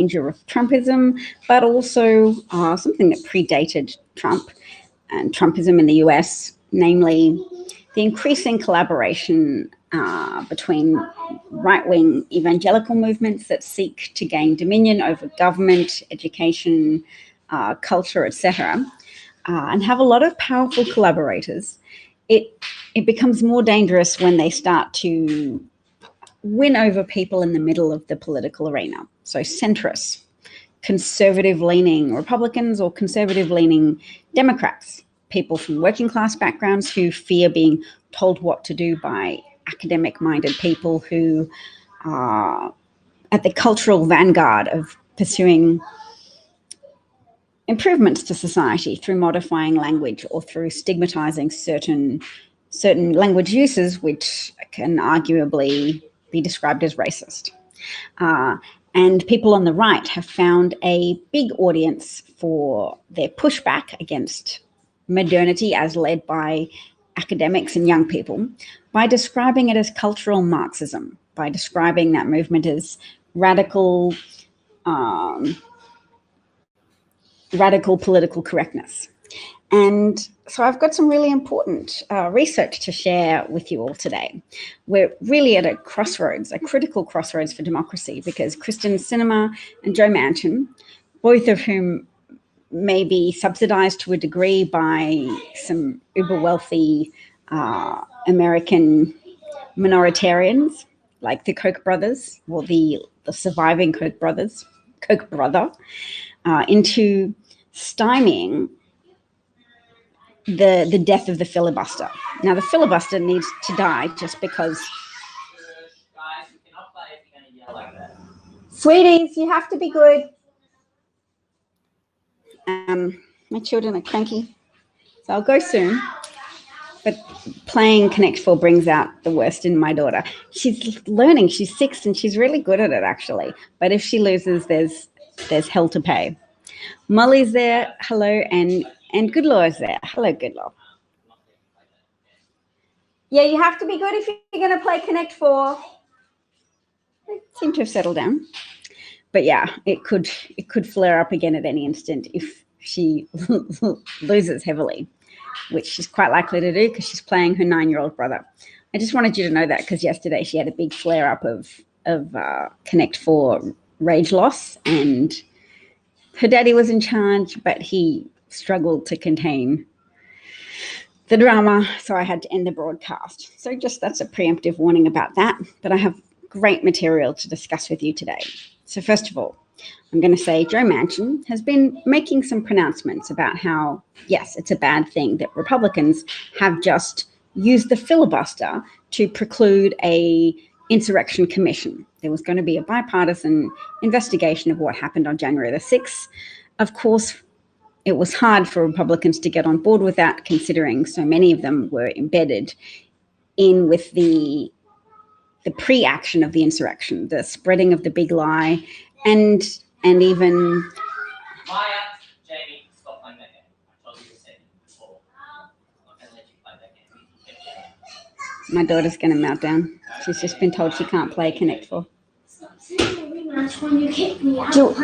danger of Trumpism, but also something that predated Trump and Trumpism in the US, namely the increasing collaboration between right-wing evangelical movements that seek to gain dominion over government, education, culture, etc., and have a lot of powerful collaborators. It becomes more dangerous when they start to win over people in the middle of the political arena. So centrists, conservative-leaning Republicans or conservative-leaning Democrats, people from working class backgrounds who fear being told what to do by academic-minded people who are at the cultural vanguard of pursuing improvements to society through modifying language or through stigmatizing certain language uses which can arguably be described as racist. And people on the right have found a big audience for their pushback against modernity as led by academics and young people by describing it as cultural Marxism, by describing that movement as radical political correctness. And so I've got some really important research to share with you all today. We're really at a crossroads, a critical crossroads for democracy, because Krysten Sinema and Joe Manchin, both of whom may be subsidized to a degree by some uber wealthy American minoritarians like the Koch brothers or the surviving Koch brother, into stymieing the death of the filibuster. Now, the filibuster needs to die just because... Guys, you cannot play if you're going to yell like that. Sweeties, you have to be good. My children are cranky, so I'll go soon. But playing Connect 4 brings out the worst in my daughter. She's learning. She's 6 and she's really good at it, actually. But if she loses, there's hell to pay. Molly's there. Hello. And Goodlaw is there. Hello, Goodlaw. Yeah, you have to be good if you're going to play Connect 4. They seem to have settled down. But yeah, it could flare up again at any instant if she loses heavily, which she's quite likely to do because she's playing her 9-year-old brother. I just wanted you to know that because yesterday she had a big flare up of Connect 4 rage loss, and her daddy was in charge, but he struggled to contain the drama, so I had to end the broadcast. So just that's a preemptive warning about that, but I have great material to discuss with you today. So first of all, I'm going to say Joe Manchin has been making some pronouncements about how, yes, it's a bad thing that Republicans have just used the filibuster to preclude a insurrection commission. There was going to be a bipartisan investigation of what happened on January the 6th. Of course, it was hard for Republicans to get on board with that, considering so many of them were embedded in with the pre-action of the insurrection, the spreading of the big lie, and even... Maya, Jamie, stop playing that game. I told you to say it before. I'm not going to let you play that game. My daughter's going to melt down. She's just been told she can't play Connect 4. When you kicked me out. Do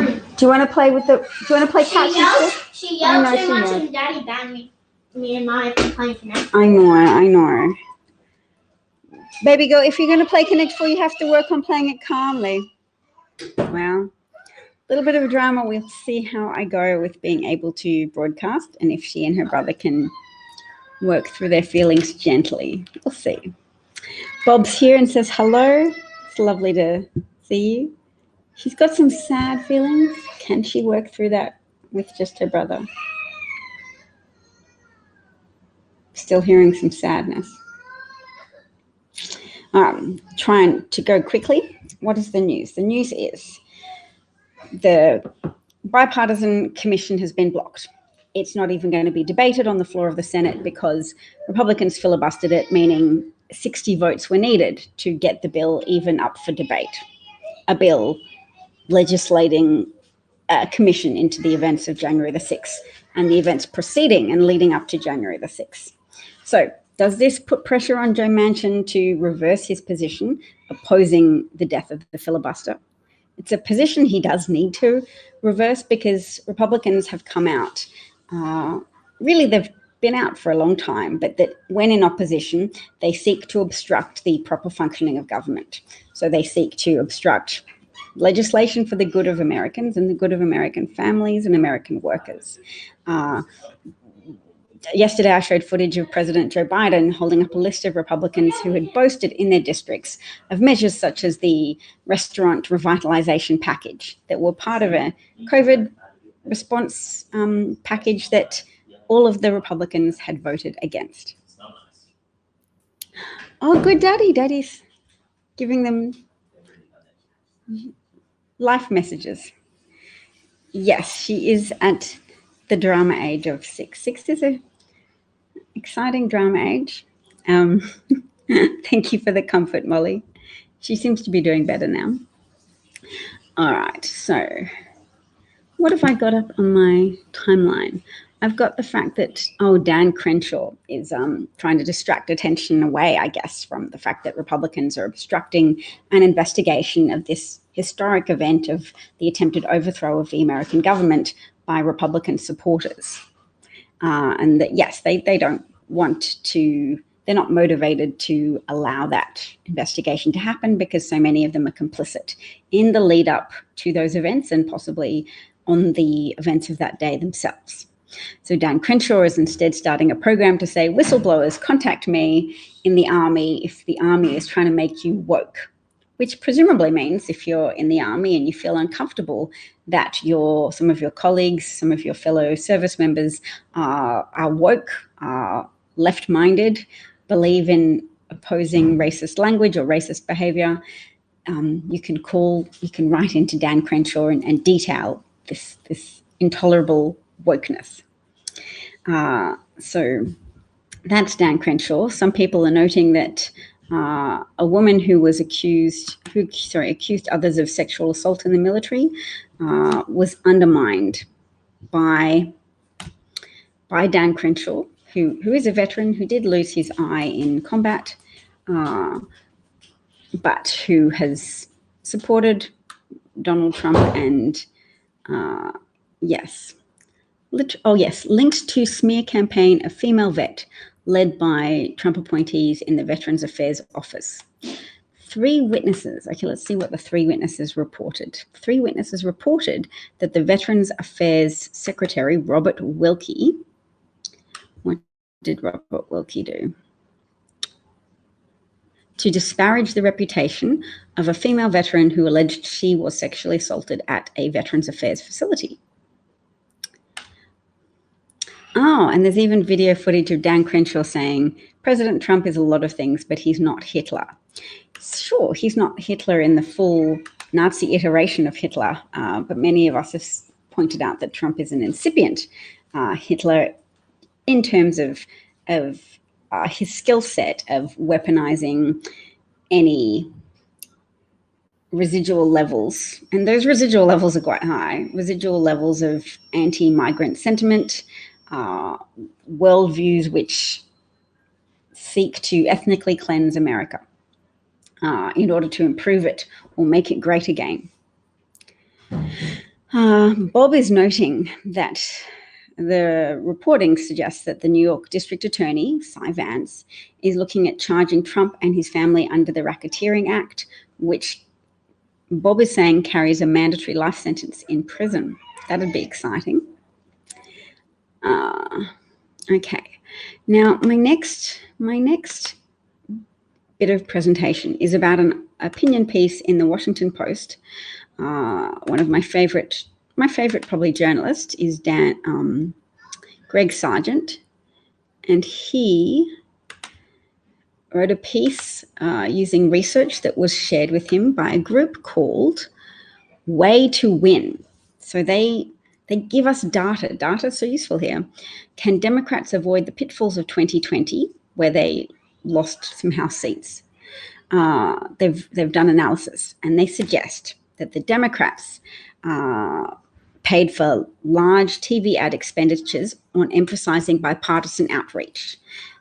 you want to play with the... Do you want to play catch and stick? She yelled too much and Daddy banned me and Maya from playing Connect. I know. Baby girl, if you're going to play Connect 4, you have to work on playing it calmly. Well, a little bit of a drama. We'll see how I go with being able to broadcast and if she and her brother can work through their feelings gently. We'll see. Bob's here and says hello. It's lovely to see you. She's got some sad feelings. Can she work through that with just her brother? Still hearing some sadness. Trying to go quickly. What is the news? The news is the bipartisan commission has been blocked. It's not even going to be debated on the floor of the Senate because Republicans filibustered it, meaning 60 votes were needed to get the bill even up for debate. A bill legislating a commission into the events of January the 6th and the events preceding and leading up to January the 6th. So does this put pressure on Joe Manchin to reverse his position opposing the death of the filibuster? it's a position he does need to reverse, because Republicans have come out, really they've been out for a long time, but that when in opposition, they seek to obstruct the proper functioning of government. So they seek to obstruct legislation for the good of Americans and the good of American families and American workers. Yesterday, I showed footage of President Joe Biden holding up a list of Republicans who had boasted in their districts of measures such as the restaurant revitalization package that were part of a COVID response package that all of the Republicans had voted against. Oh, good daddy. Daddy's giving them life messages. Yes, she is at the drama age of 6. 6 is a exciting drama age. Thank you for the comfort, Molly. She seems to be doing better now. All right, so what have I got up on my timeline? I've got the fact that, Dan Crenshaw is trying to distract attention away, I guess, from the fact that Republicans are obstructing an investigation of this historic event of the attempted overthrow of the American government by Republican supporters. And that, yes, they don't want to, they're not motivated to allow that investigation to happen, because so many of them are complicit in the lead up to those events and possibly on the events of that day themselves. So Dan Crenshaw is instead starting a program to say, whistleblowers, contact me in the army if the army is trying to make you woke, which presumably means if you're in the army and you feel uncomfortable that some of your colleagues, some of your fellow service members are woke, are left-minded, believe in opposing racist language or racist behavior, you can write into Dan Crenshaw and detail this intolerable wokeness. So that's Dan Crenshaw. Some people are noting that a woman who accused others of sexual assault in the military was undermined by Dan Crenshaw, who is a veteran who did lose his eye in combat, but who has supported Donald Trump and linked to smear campaign of female vet led by Trump appointees in the Veterans Affairs Office. 3 witnesses. Okay, let's see what the 3 witnesses reported. 3 witnesses reported that the Veterans Affairs Secretary, Robert Wilkie, what did Robert Wilkie do? To disparage the reputation of a female veteran who alleged she was sexually assaulted at a Veterans Affairs facility. Oh, and there's even video footage of Dan Crenshaw saying, President Trump is a lot of things, but he's not Hitler. Sure, he's not Hitler in the full Nazi iteration of Hitler, but many of us have pointed out that Trump is an incipient Hitler in terms of his skill set of weaponizing any residual levels, and those residual levels are quite high, residual levels of anti-migrant sentiment, worldviews which seek to ethnically cleanse America in order to improve it or make it great again. Bob is noting that the reporting suggests that the New York District Attorney, Cy Vance, is looking at charging Trump and his family under the Racketeering Act, which Bob is saying carries a mandatory life sentence in prison. That'd be exciting. Okay, now my next bit of presentation is about an opinion piece in the Washington Post. One of my favorite probably journalist is Greg Sargent, and he wrote a piece using research that was shared with him by a group called Way to Win. So they give us data. Data is so useful here. Can Democrats avoid the pitfalls of 2020, where they lost some House seats? They've done analysis, and they suggest that the Democrats paid for large TV ad expenditures on emphasizing bipartisan outreach,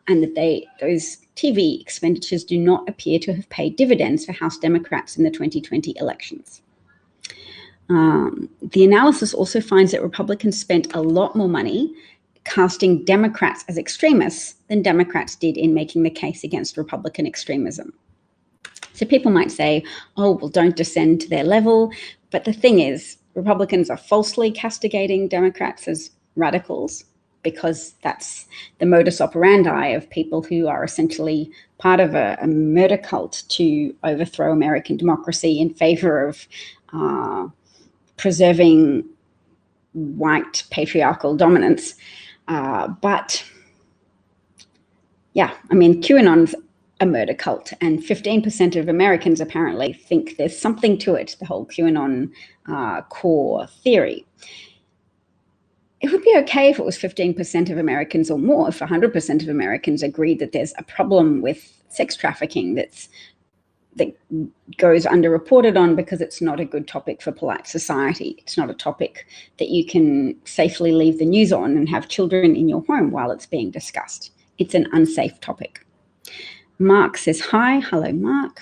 and that those TV expenditures do not appear to have paid dividends for House Democrats in the 2020 elections. The analysis also finds that Republicans spent a lot more money casting Democrats as extremists than Democrats did in making the case against Republican extremism. So people might say, oh, well, don't descend to their level. But the thing is, Republicans are falsely castigating Democrats as radicals because that's the modus operandi of people who are essentially part of a murder cult to overthrow American democracy in favor of preserving white patriarchal dominance. But yeah, I mean, QAnon's a murder cult, and 15% of Americans apparently think there's something to it, the whole QAnon core theory. It would be okay if it was 15% of Americans or more, if 100% of Americans agreed that there's a problem with sex trafficking that goes underreported on because it's not a good topic for polite society. It's not a topic that you can safely leave the news on and have children in your home while it's being discussed. It's an unsafe topic. Mark says hi. Hello, Mark.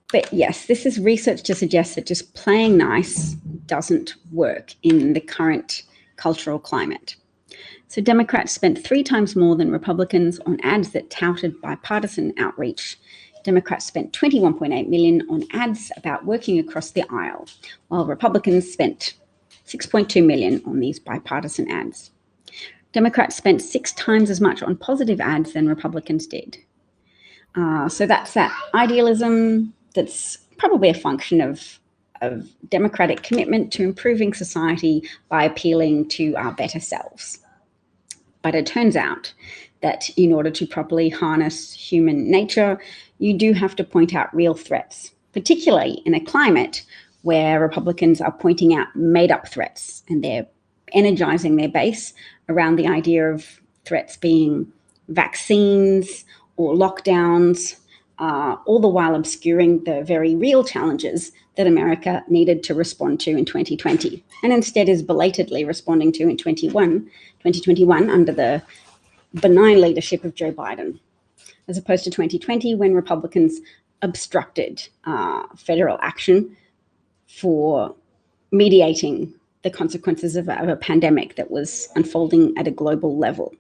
But yes, this is research to suggest that just playing nice doesn't work in the current cultural climate. So Democrats spent 3 times more than Republicans on ads that touted bipartisan outreach. Democrats spent $21.8 million on ads about working across the aisle, while Republicans spent $6.2 million on these bipartisan ads. Democrats spent 6 times as much on positive ads than Republicans did. So that's that idealism that's probably a function of democratic commitment to improving society by appealing to our better selves. But it turns out that in order to properly harness human nature, you do have to point out real threats, particularly in a climate where Republicans are pointing out made-up threats, and they're energizing their base around the idea of threats being vaccines or lockdowns, all the while obscuring the very real challenges that America needed to respond to in 2020, and instead is belatedly responding to in 2021 under the benign leadership of Joe Biden, as opposed to 2020 when Republicans obstructed federal action for mediating the consequences of a pandemic that was unfolding at a global level,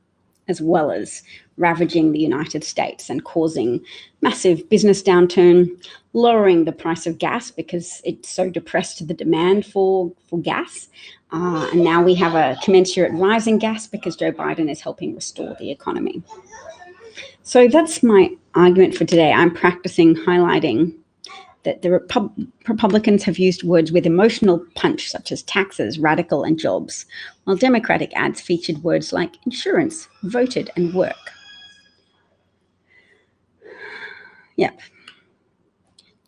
as well as ravaging the United States and causing massive business downturn, lowering the price of gas because it so depressed the demand for gas. And now we have a commensurate rise in gas because Joe Biden is helping restore the economy. So that's my argument for today. I'm practicing highlighting that the Republicans have used words with emotional punch, such as taxes, radical, and jobs, while Democratic ads featured words like insurance, voted, and work. Yep.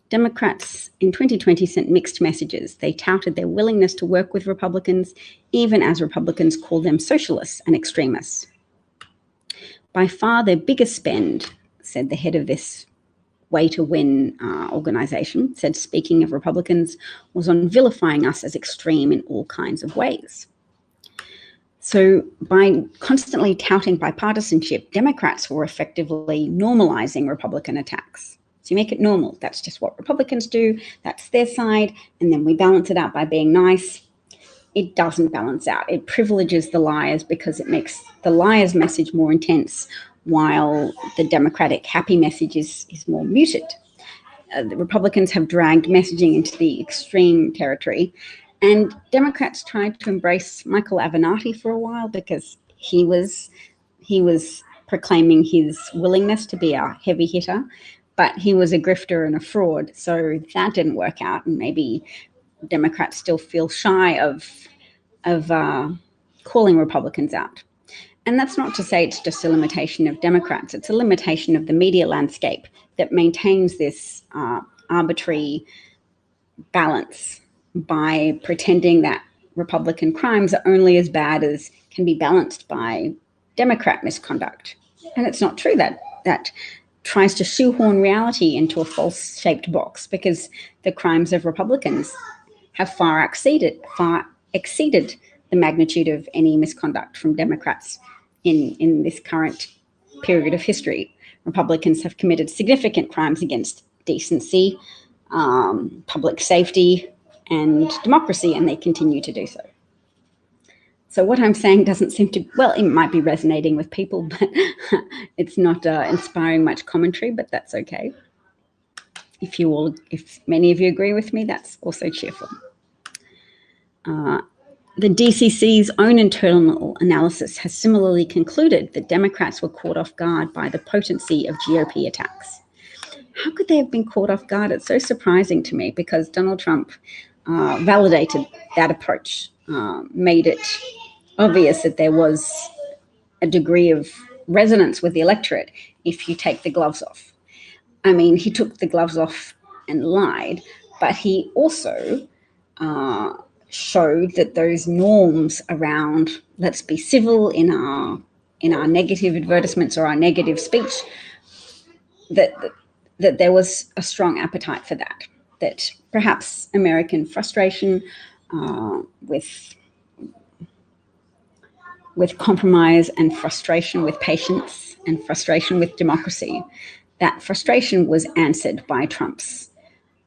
Democrats in 2020 sent mixed messages. They touted their willingness to work with Republicans, even as Republicans called them socialists and extremists. By far their biggest spend, said the head of this Way to Win organization, said speaking of Republicans was on vilifying us as extreme in all kinds of ways. So by constantly touting bipartisanship, Democrats were effectively normalizing Republican attacks. So you make it normal. That's just what Republicans do. That's their side. And then we balance it out by being nice. It doesn't balance out. It privileges the liars because it makes the liars' message more intense, while the Democratic happy message is more muted. The Republicans have dragged messaging into the extreme territory, and Democrats tried to embrace Michael Avenatti for a while because he was proclaiming his willingness to be a heavy hitter, but he was a grifter and a fraud, so that didn't work out, and maybe Democrats still feel shy of calling Republicans out. And that's not to say it's just a limitation of Democrats. It's a limitation of the media landscape that maintains this arbitrary balance by pretending that Republican crimes are only as bad as can be balanced by Democrat misconduct. And it's not true. That tries to shoehorn reality into a false-shaped box because the crimes of Republicans have far exceeded the magnitude of any misconduct from Democrats in this current period of history. Republicans have committed significant crimes against decency, public safety, and democracy, and they continue to do so. So what I'm saying doesn't seem to, well, it might be resonating with people, but it's not inspiring much commentary, but that's okay. If many of you agree with me, that's also cheerful. The DCC's own internal analysis has similarly concluded that Democrats were caught off guard by the potency of GOP attacks. How could they have been caught off guard? It's so surprising to me, because Donald Trump validated that approach, made it obvious that there was a degree of resonance with the electorate if you take the gloves off. I mean, he took the gloves off and lied, but he also showed that those norms around let's be civil in our negative advertisements or our negative speech, that there was a strong appetite for that perhaps American frustration with compromise and frustration with patience and frustration with democracy, that frustration was answered by Trump's,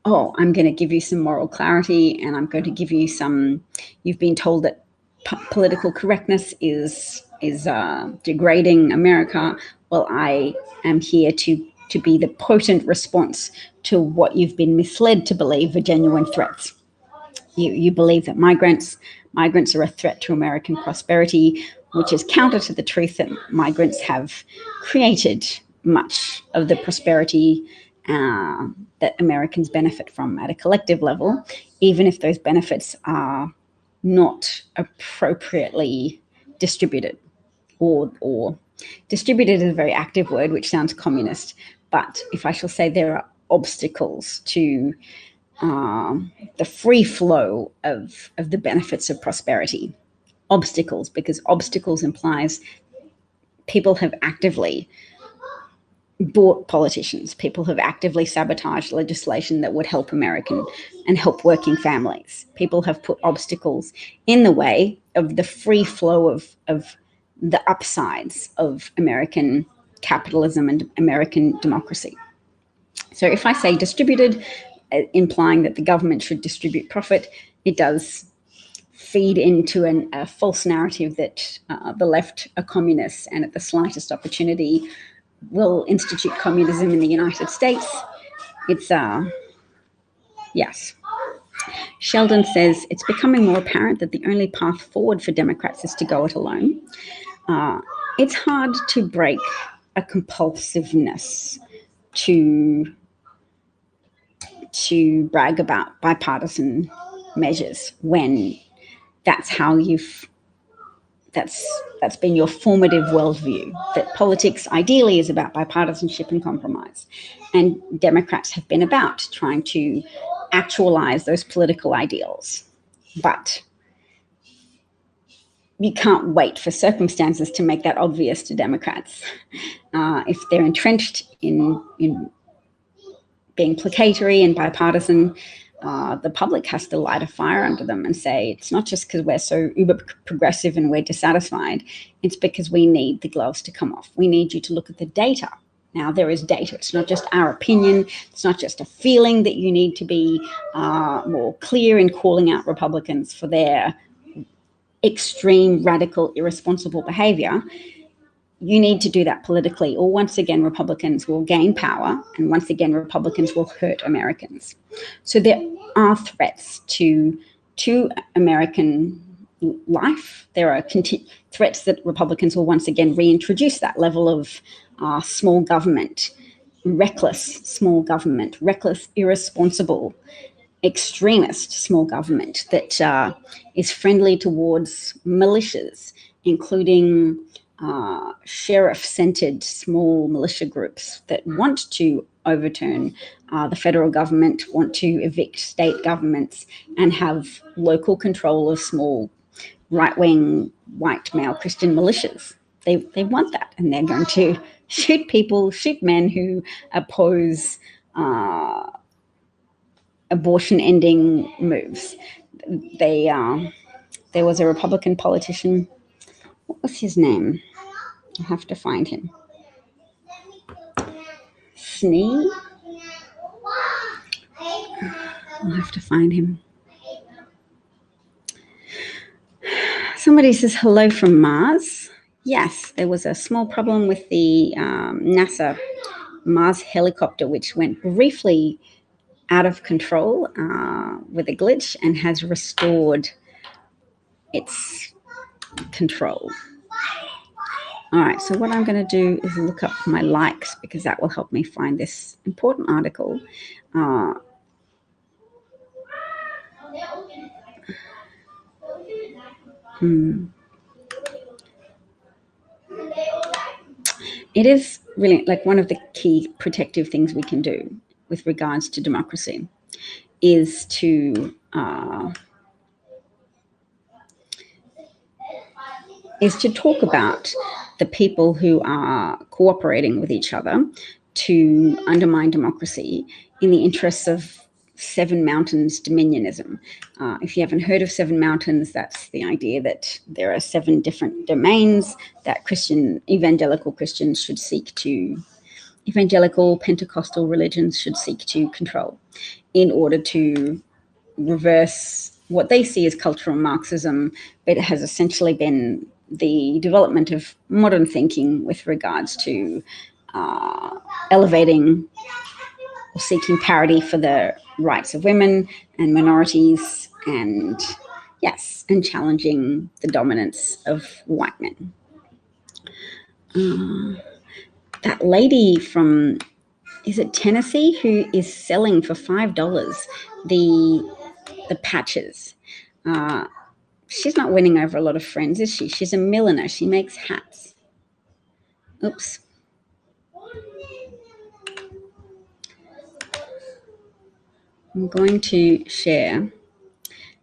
oh, I'm going to give you some moral clarity, and I'm going to give you some, you've been told that political correctness is degrading America. Well, I am here to be the potent response to what you've been misled to believe are genuine threats. You believe that migrants are a threat to American prosperity, which is counter to the truth that migrants have created much of the prosperity that Americans benefit from at a collective level, even if those benefits are not appropriately distributed. Or distributed is a very active word, which sounds communist, but if I shall say there are obstacles to the free flow of the benefits of prosperity. Obstacles, because obstacles implies people have actively bought politicians. People have actively sabotaged legislation that would help American and help working families. People have put obstacles in the way of the free flow of the upsides of American capitalism and American democracy. So if I say distributed, implying that the government should distribute profit, it does feed into a false narrative that the left are communists, and at the slightest opportunity will institute communism in the United States. It's yes. Sheldon says it's becoming more apparent that the only path forward for Democrats is to go it alone. It's hard to break a compulsiveness to brag about bipartisan measures when that's how that's been your formative worldview, that politics ideally is about bipartisanship and compromise. And Democrats have been about trying to actualize those political ideals. But you can't wait for circumstances to make that obvious to Democrats. If they're entrenched in being placatory and bipartisan, the public has to light a fire under them and say, it's not just because we're so uber progressive and we're dissatisfied, it's because we need the gloves to come off. We need you to look at the data. Now, there is data. It's not just our opinion. It's not just a feeling that you need to be more clear in calling out Republicans for their extreme, radical, irresponsible behavior. You need to do that politically, or once again, Republicans will gain power, and once again, Republicans will hurt Americans. So there are threats to American life. There are threats that Republicans will once again reintroduce that level of small government, reckless, irresponsible, extremist small government that is friendly towards militias, including sheriff-centered small militia groups that want to overturn the federal government, want to evict state governments, and have local control of small right-wing white male Christian militias. They want that, and they're going to shoot men who oppose abortion-ending moves. There was a Republican politician. What was his name? I have to find him. Snee? I'll have to find him. Somebody says hello from Mars. Yes, there was a small problem with the NASA Mars helicopter, which went briefly out of control with a glitch and has restored its control. All right, so what I'm going to do is look up my likes because that will help me find this important article. It is really like one of the key protective things we can do with regards to democracy is to talk about the people who are cooperating with each other to undermine democracy in the interests of Seven Mountains dominionism. If you haven't heard of Seven Mountains, that's the idea that there are 7 different domains that evangelical Christians should seek to, evangelical Pentecostal religions should seek to control in order to reverse what they see as cultural Marxism, but it has essentially been the development of modern thinking with regards to elevating or seeking parity for the rights of women and minorities and challenging the dominance of white men. That lady from, is it Tennessee, who is selling for $5 the patches. She's not winning over a lot of friends, is she? She's a milliner. She makes hats. Oops. I'm going to share.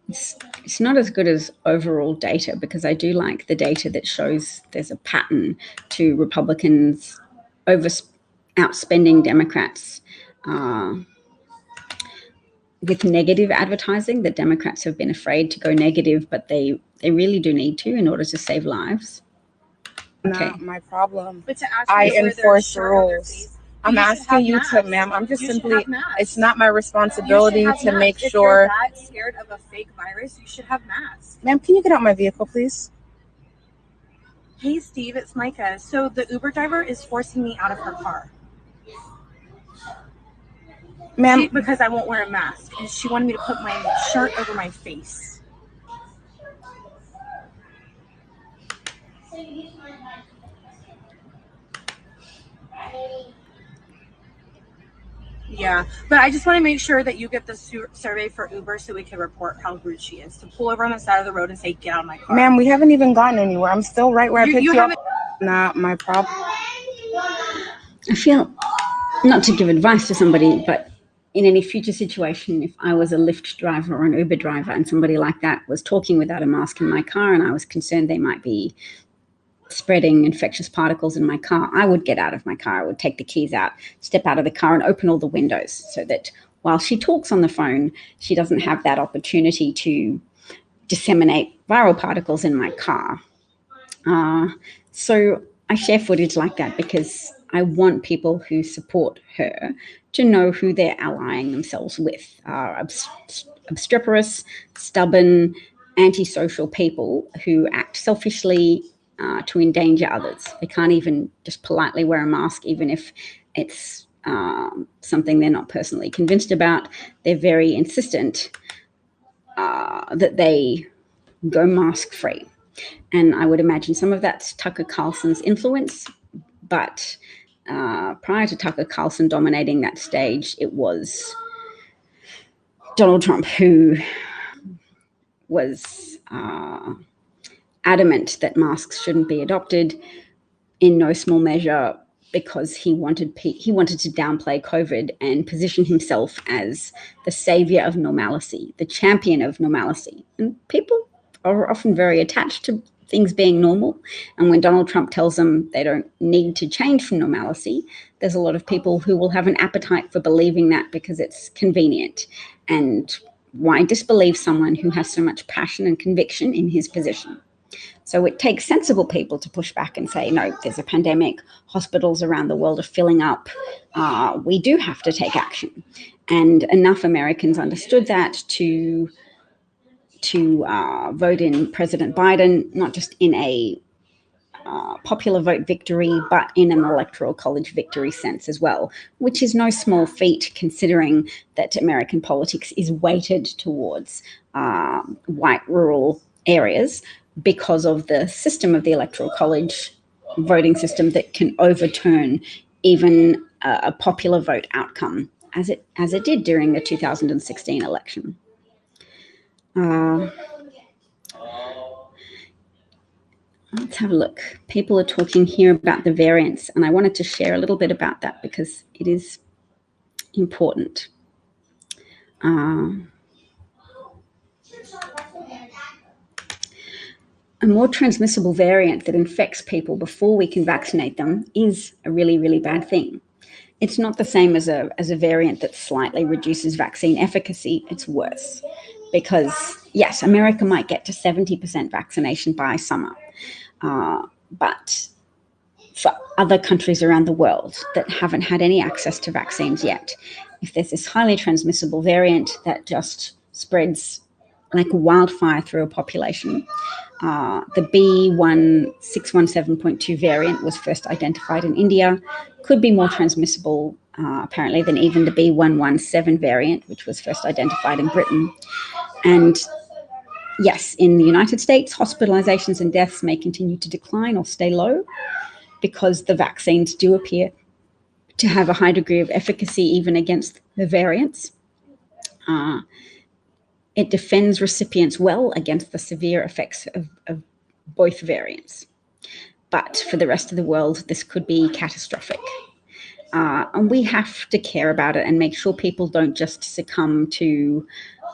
It's not as good as overall data because I do like the data that shows there's a pattern to Republicans outspending Democrats with negative advertising. The Democrats have been afraid to go negative, but they really do need to in order to save lives. Okay. Not my problem. But to ask I you enforce the rules. I'm asking you to, ma'am. I'm just simply, it's not my responsibility to make If sure. you're that scared of a fake virus, you should have masks. Ma'am, can you get out my vehicle, please? Hey, Steve, it's Micah. So the Uber driver is forcing me out of her car. Ma'am, Because I won't wear a mask. And she wanted me to put my shirt over my face. Yeah, but I just want to make sure that you get the survey for Uber so we can report how rude she is. To pull over on the side of the road and say, get out of my car. ma'am, we haven't even gotten anywhere. I'm still right where I picked you up. haven't- Not my problem. I feel, not to give advice to somebody, but in any future situation, if I was a Lyft driver or an Uber driver and somebody like that was talking without a mask in my car and I was concerned they might be spreading infectious particles in my car, I would get out of my car. I would take the keys out, step out of the car and open all the windows so that while she talks on the phone, she doesn't have that opportunity to disseminate viral particles in my car. So I share footage like that because I want people who support her to know who they're allying themselves with. Obstreperous, stubborn, antisocial people who act selfishly to endanger others. They can't even just politely wear a mask, even if it's something they're not personally convinced about. They're very insistent that they go mask-free. And I would imagine some of that's Tucker Carlson's influence, but prior to Tucker Carlson dominating that stage, it was Donald Trump who was adamant that masks shouldn't be adopted, in no small measure because he wanted to downplay COVID and position himself as the savior of normalcy, the champion of normalcy. And people are often very attached to things being normal. And when Donald Trump tells them they don't need to change from normalcy, there's a lot of people who will have an appetite for believing that because it's convenient. And why disbelieve someone who has so much passion and conviction in his position? So it takes sensible people to push back and say, no, there's a pandemic. Hospitals around the world are filling up. We do have to take action. And enough Americans understood that to to vote in President Biden, not just in a popular vote victory, but in an electoral college victory sense as well, which is no small feat considering that American politics is weighted towards white rural areas because of the system of the electoral college voting system that can overturn even a popular vote outcome, as it did during the 2016 election. Let's have a look. People are talking here about the variants, and I wanted to share a little bit about that because it is important. A more transmissible variant that infects people before we can vaccinate them is a really, really bad thing. It's not the same as a variant that slightly reduces vaccine efficacy. It's worse because, yes, America might get to 70% vaccination by summer, but for other countries around the world that haven't had any access to vaccines yet, if there's this highly transmissible variant that just spreads like wildfire through a population, the B1617.2 variant was first identified in India, could be more transmissible apparently than even the B117 variant, which was first identified in Britain. And yes, in the United States, hospitalizations and deaths may continue to decline or stay low because the vaccines do appear to have a high degree of efficacy even against the variants. It defends recipients well against the severe effects of both variants. But for the rest of the world, this could be catastrophic. And we have to care about it and make sure people don't just succumb to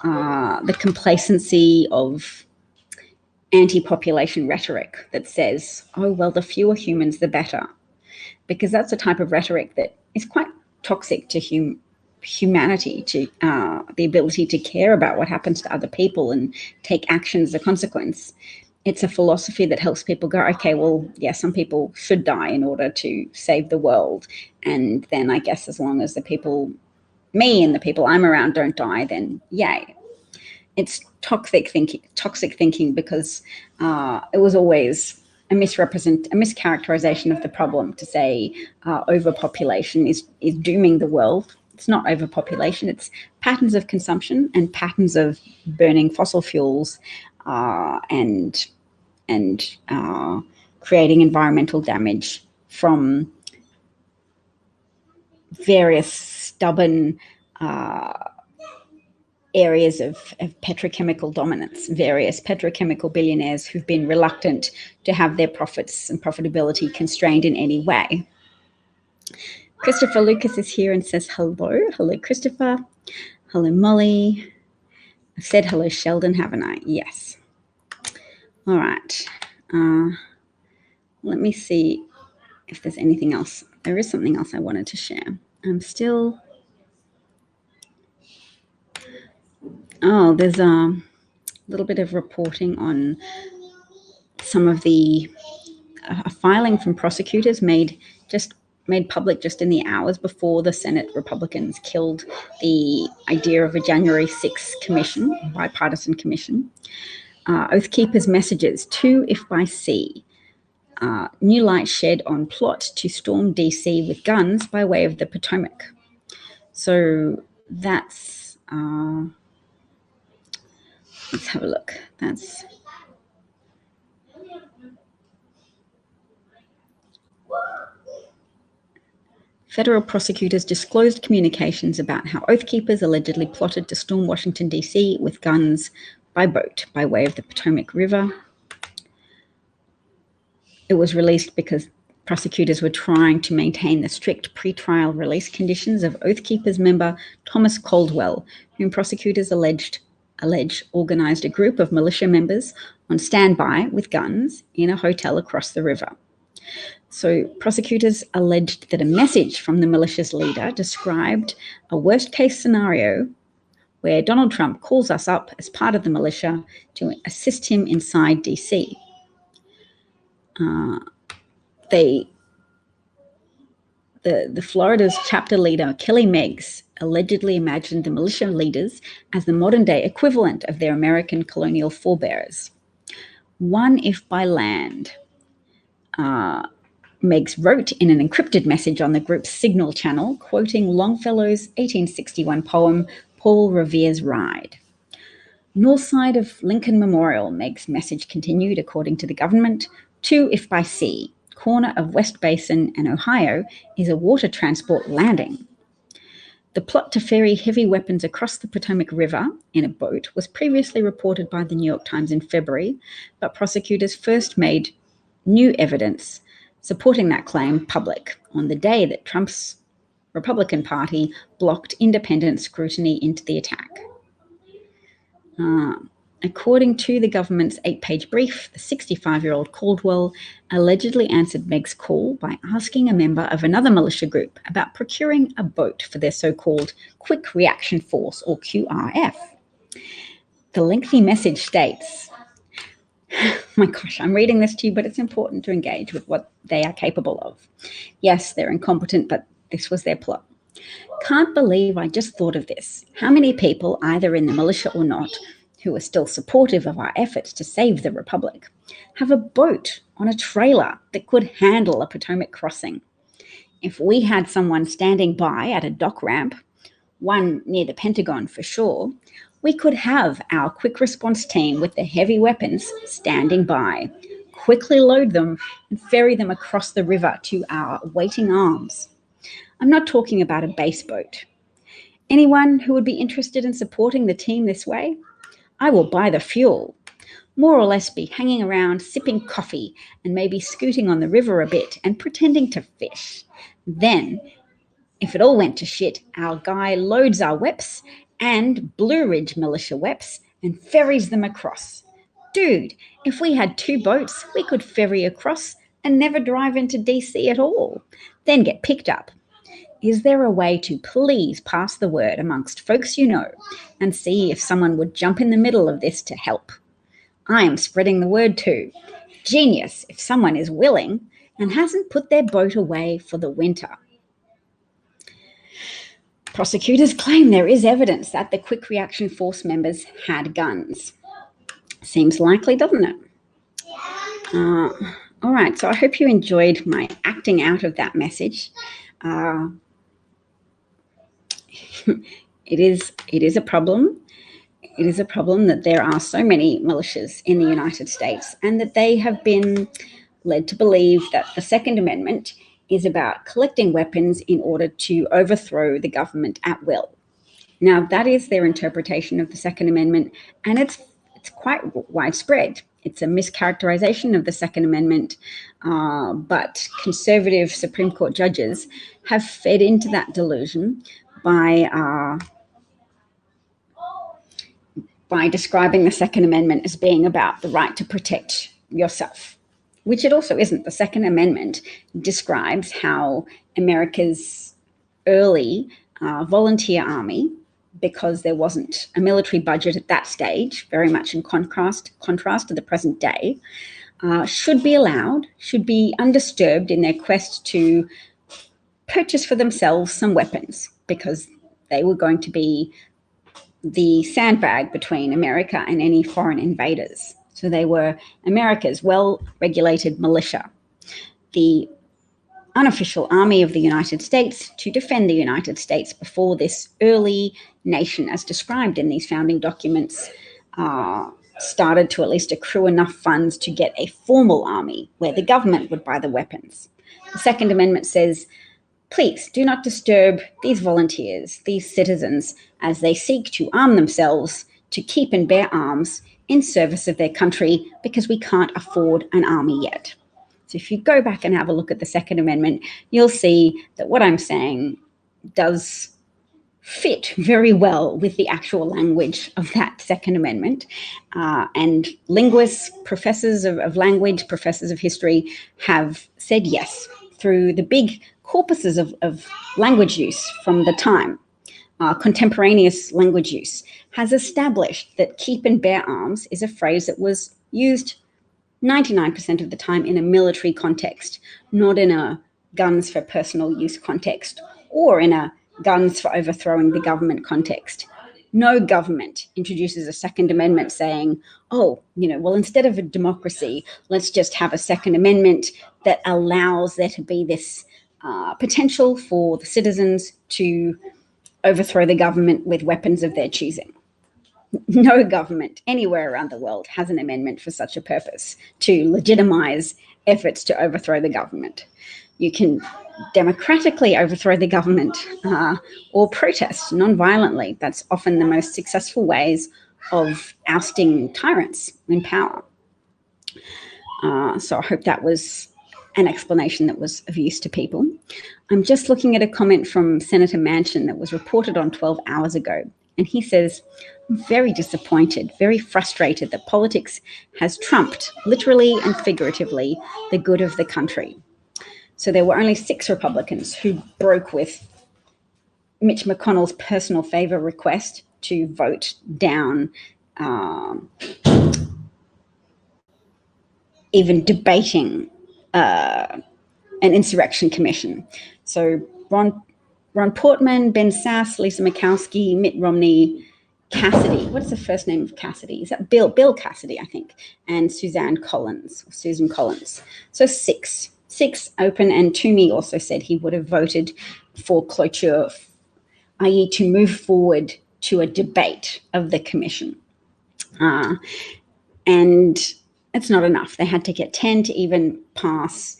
the complacency of anti-population rhetoric that says, oh, well, the fewer humans, the better. Because that's a type of rhetoric that is quite toxic to humanity, to the ability to care about what happens to other people and take action as a consequence. It's a philosophy that helps people go, okay, well, yeah, some people should die in order to save the world. And then I guess as long as the people, me and the people I'm around don't die, then yay. It's toxic thinking because it was always a mischaracterization of the problem to say overpopulation is dooming the world. It's not overpopulation. It's patterns of consumption and patterns of burning fossil fuels and creating environmental damage from various stubborn areas of petrochemical dominance, various petrochemical billionaires who've been reluctant to have their profits and profitability constrained in any way. Christopher Lucas is here and says hello. Hello, Christopher. Hello, Molly. I've said hello, Sheldon, haven't I? Yes. All right. Let me see if there's anything else. There is something else I wanted to share. There's a little bit of reporting on some of the filing from prosecutors made public just in the hours before the Senate Republicans killed the idea of a January 6th commission, bipartisan commission. Oath Keepers' messages to If by Sea. New light shed on plot to storm DC with guns by way of the Potomac. So that's, let's have a look. That's federal prosecutors disclosed communications about how Oath Keepers allegedly plotted to storm Washington, D.C. with guns by boat by way of the Potomac River. It was released because prosecutors were trying to maintain the strict pretrial release conditions of Oath Keepers member Thomas Caldwell, whom prosecutors allege organized a group of militia members on standby with guns in a hotel across the river. So prosecutors alleged that a message from the militia's leader described a worst-case scenario where Donald Trump calls us up as part of the militia to assist him inside D.C. They the Florida's chapter leader, Kelly Meggs, allegedly imagined the militia leaders as the modern-day equivalent of their American colonial forebears. One if by land. Meggs wrote in an encrypted message on the group's Signal channel, quoting Longfellow's 1861 poem, Paul Revere's Ride. North side of Lincoln Memorial, Meggs' message continued, according to the government, 2 if by sea, corner of West Basin and Ohio, is a water transport landing. The plot to ferry heavy weapons across the Potomac River in a boat was previously reported by the New York Times in February, but prosecutors first made new evidence supporting that claim public on the day that Trump's Republican Party blocked independent scrutiny into the attack. According to the government's 8-page brief, the 65-year-old Caldwell allegedly answered Meg's call by asking a member of another militia group about procuring a boat for their so-called Quick Reaction Force, or QRF. The lengthy message states, my gosh, I'm reading this to you, but it's important to engage with what they are capable of. Yes, they're incompetent, but this was their plot. Can't believe I just thought of this. How many people, either in the militia or not, who are still supportive of our efforts to save the Republic, have a boat on a trailer that could handle a Potomac crossing? If we had someone standing by at a dock ramp, one near the Pentagon for sure, we could have our quick response team with the heavy weapons standing by, quickly load them and ferry them across the river to our waiting arms. I'm not talking about a base boat. Anyone who would be interested in supporting the team this way? I will buy the fuel. More or less be hanging around, sipping coffee, and maybe scooting on the river a bit and pretending to fish. Then, if it all went to shit, our guy loads our weps and Blue Ridge militia weps and ferries them across. Dude, if we had 2 boats, we could ferry across and never drive into DC at all, then get picked up. Is there a way to please pass the word amongst folks you know and see if someone would jump in the middle of this to help? I am spreading the word too. Genius if someone is willing and hasn't put their boat away for the winter. Prosecutors claim there is evidence that the Quick Reaction Force members had guns. Seems likely, doesn't it? All right, so I hope you enjoyed my acting out of that message. It is a problem. It is a problem that there are so many militias in the United States and that they have been led to believe that the Second Amendment is about collecting weapons in order to overthrow the government at will. Now, that is their interpretation of the Second Amendment, and it's quite widespread. It's a mischaracterization of the Second Amendment, but conservative Supreme Court judges have fed into that delusion by describing the Second Amendment as being about the right to protect yourself, which it also isn't. The Second Amendment describes how America's early volunteer army, because there wasn't a military budget at that stage, very much in contrast to the present day, should be allowed, should be undisturbed in their quest to purchase for themselves some weapons, because they were going to be the sandbag between America and any foreign invaders. So they were America's well-regulated militia, the unofficial army of the United States to defend the United States before this early nation, as described in these founding documents, started to at least accrue enough funds to get a formal army where the government would buy the weapons. The Second Amendment says, please do not disturb these volunteers, these citizens, as they seek to arm themselves to keep and bear arms in service of their country, because we can't afford an army yet. So if you go back and have a look at the Second Amendment, you'll see that what I'm saying does fit very well with the actual language of that Second Amendment. And linguists, professors of language, professors of history have said yes through the big corpuses of language use from the time. Contemporaneous language use has established that keep and bear arms is a phrase that was used 99% of the time in a military context, not in a guns for personal use context or in a guns for overthrowing the government context. No government introduces a Second Amendment saying, oh, well, instead of a democracy, let's just have a Second Amendment that allows there to be this potential for the citizens to overthrow the government with weapons of their choosing. No government anywhere around the world has an amendment for such a purpose, to legitimize efforts to overthrow the government. You can democratically overthrow the government or protest non-violently. That's often the most successful ways of ousting tyrants in power. So I hope that was an explanation that was of use to people. I'm just looking at a comment from Senator Manchin that was reported on 12 hours ago. And he says, I'm very disappointed, very frustrated that politics has trumped, literally and figuratively, the good of the country. So there were only 6 Republicans who broke with Mitch McConnell's personal favor request to vote down even debating an insurrection commission. So Ron Portman, Ben Sasse, Lisa Murkowski, Mitt Romney, Cassidy. What's the first name of Cassidy? Is that Bill Cassidy, I think, and Susan Collins. So 6 open, and Toomey also said he would have voted for cloture, i.e. to move forward to a debate of the commission. And it's not enough. They had to get 10 to even pass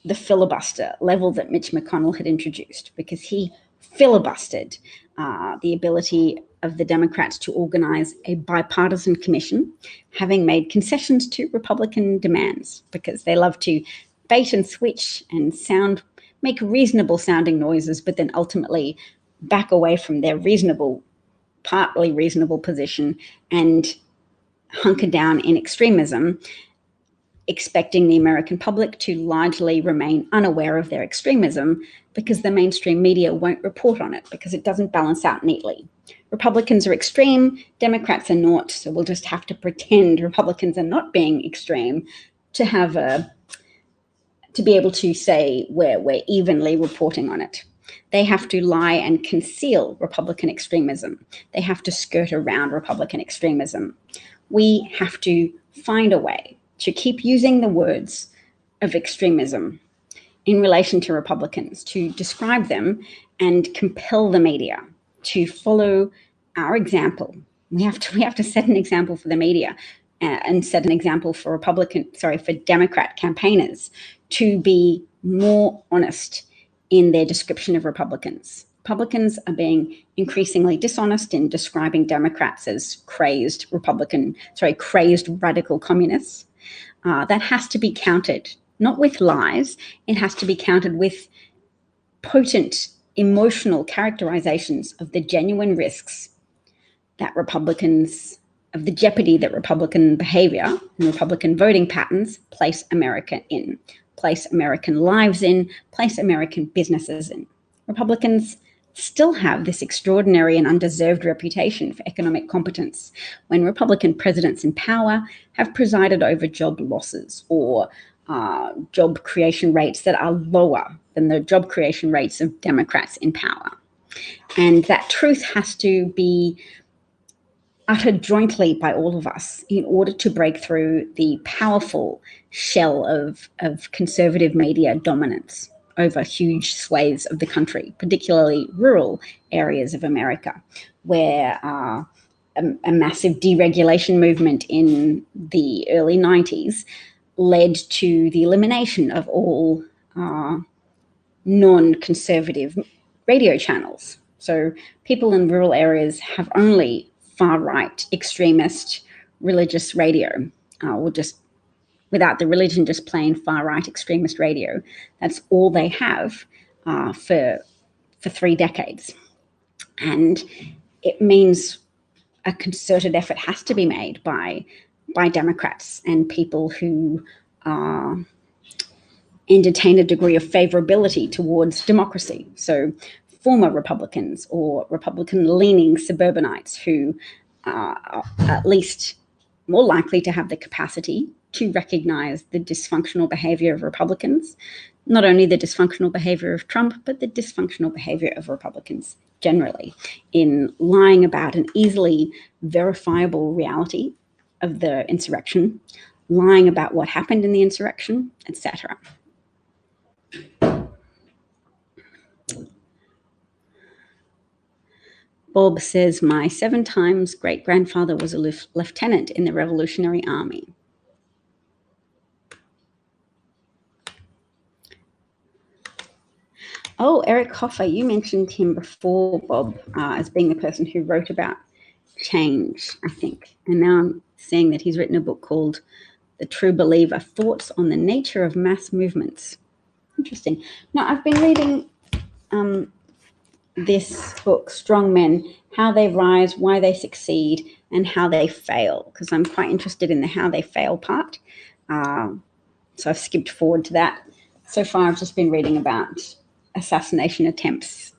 the filibuster level that Mitch McConnell had introduced, because he filibustered the ability of the Democrats to organize a bipartisan commission, having made concessions to Republican demands, because they love to bait and switch and make reasonable sounding noises, but then ultimately back away from their partly reasonable position and hunker down in extremism, expecting the American public to largely remain unaware of their extremism because the mainstream media won't report on it, because it doesn't balance out neatly. Republicans are extreme, Democrats are not, so we'll just have to pretend Republicans are not being extreme to be able to say we're evenly reporting on it. They have to lie and conceal Republican extremism. They have to skirt around Republican extremism. We have to find a way to keep using the words of extremism in relation to Republicans, to describe them and compel the media to follow our example. We have to set an example for the media and set an example for Democrat campaigners to be more honest in their description of Republicans. Republicans are being increasingly dishonest in describing Democrats as crazed radical communists. That has to be countered, not with lies. It has to be countered with potent emotional characterizations of the genuine risks of the jeopardy that Republican behavior and Republican voting patterns place America in, place American lives in, place American businesses in. Republicans still have this extraordinary and undeserved reputation for economic competence when Republican presidents in power have presided over job losses or job creation rates that are lower than the job creation rates of Democrats in power. And that truth has to be uttered jointly by all of us in order to break through the powerful shell of conservative media dominance over huge swathes of the country, particularly rural areas of America, where a massive deregulation movement in the early 90s led to the elimination of all non-conservative radio channels. So people in rural areas have only far-right, extremist, religious radio, or just without the religion, just plain far-right extremist radio. That's all they have for 3 decades. And it means a concerted effort has to be made by Democrats and people who entertain a degree of favorability towards democracy. So former Republicans or Republican-leaning suburbanites who are at least more likely to have the capacity to recognize the dysfunctional behavior of Republicans, not only the dysfunctional behavior of Trump, but the dysfunctional behavior of Republicans generally in lying about an easily verifiable reality of the insurrection, lying about what happened in the insurrection, etc. Bob says, my 7 times great-grandfather was a lieutenant in the Revolutionary Army. Oh, Eric Hoffer, you mentioned him before, Bob, as being the person who wrote about change, I think. And now I'm seeing that he's written a book called The True Believer, Thoughts on the Nature of Mass Movements. Interesting. Now, I've been reading this book, Strong Men, How They Rise, Why They Succeed, and How They Fail, because I'm quite interested in the how they fail part. So I've skipped forward to that. So far, I've just been reading about assassination attempts,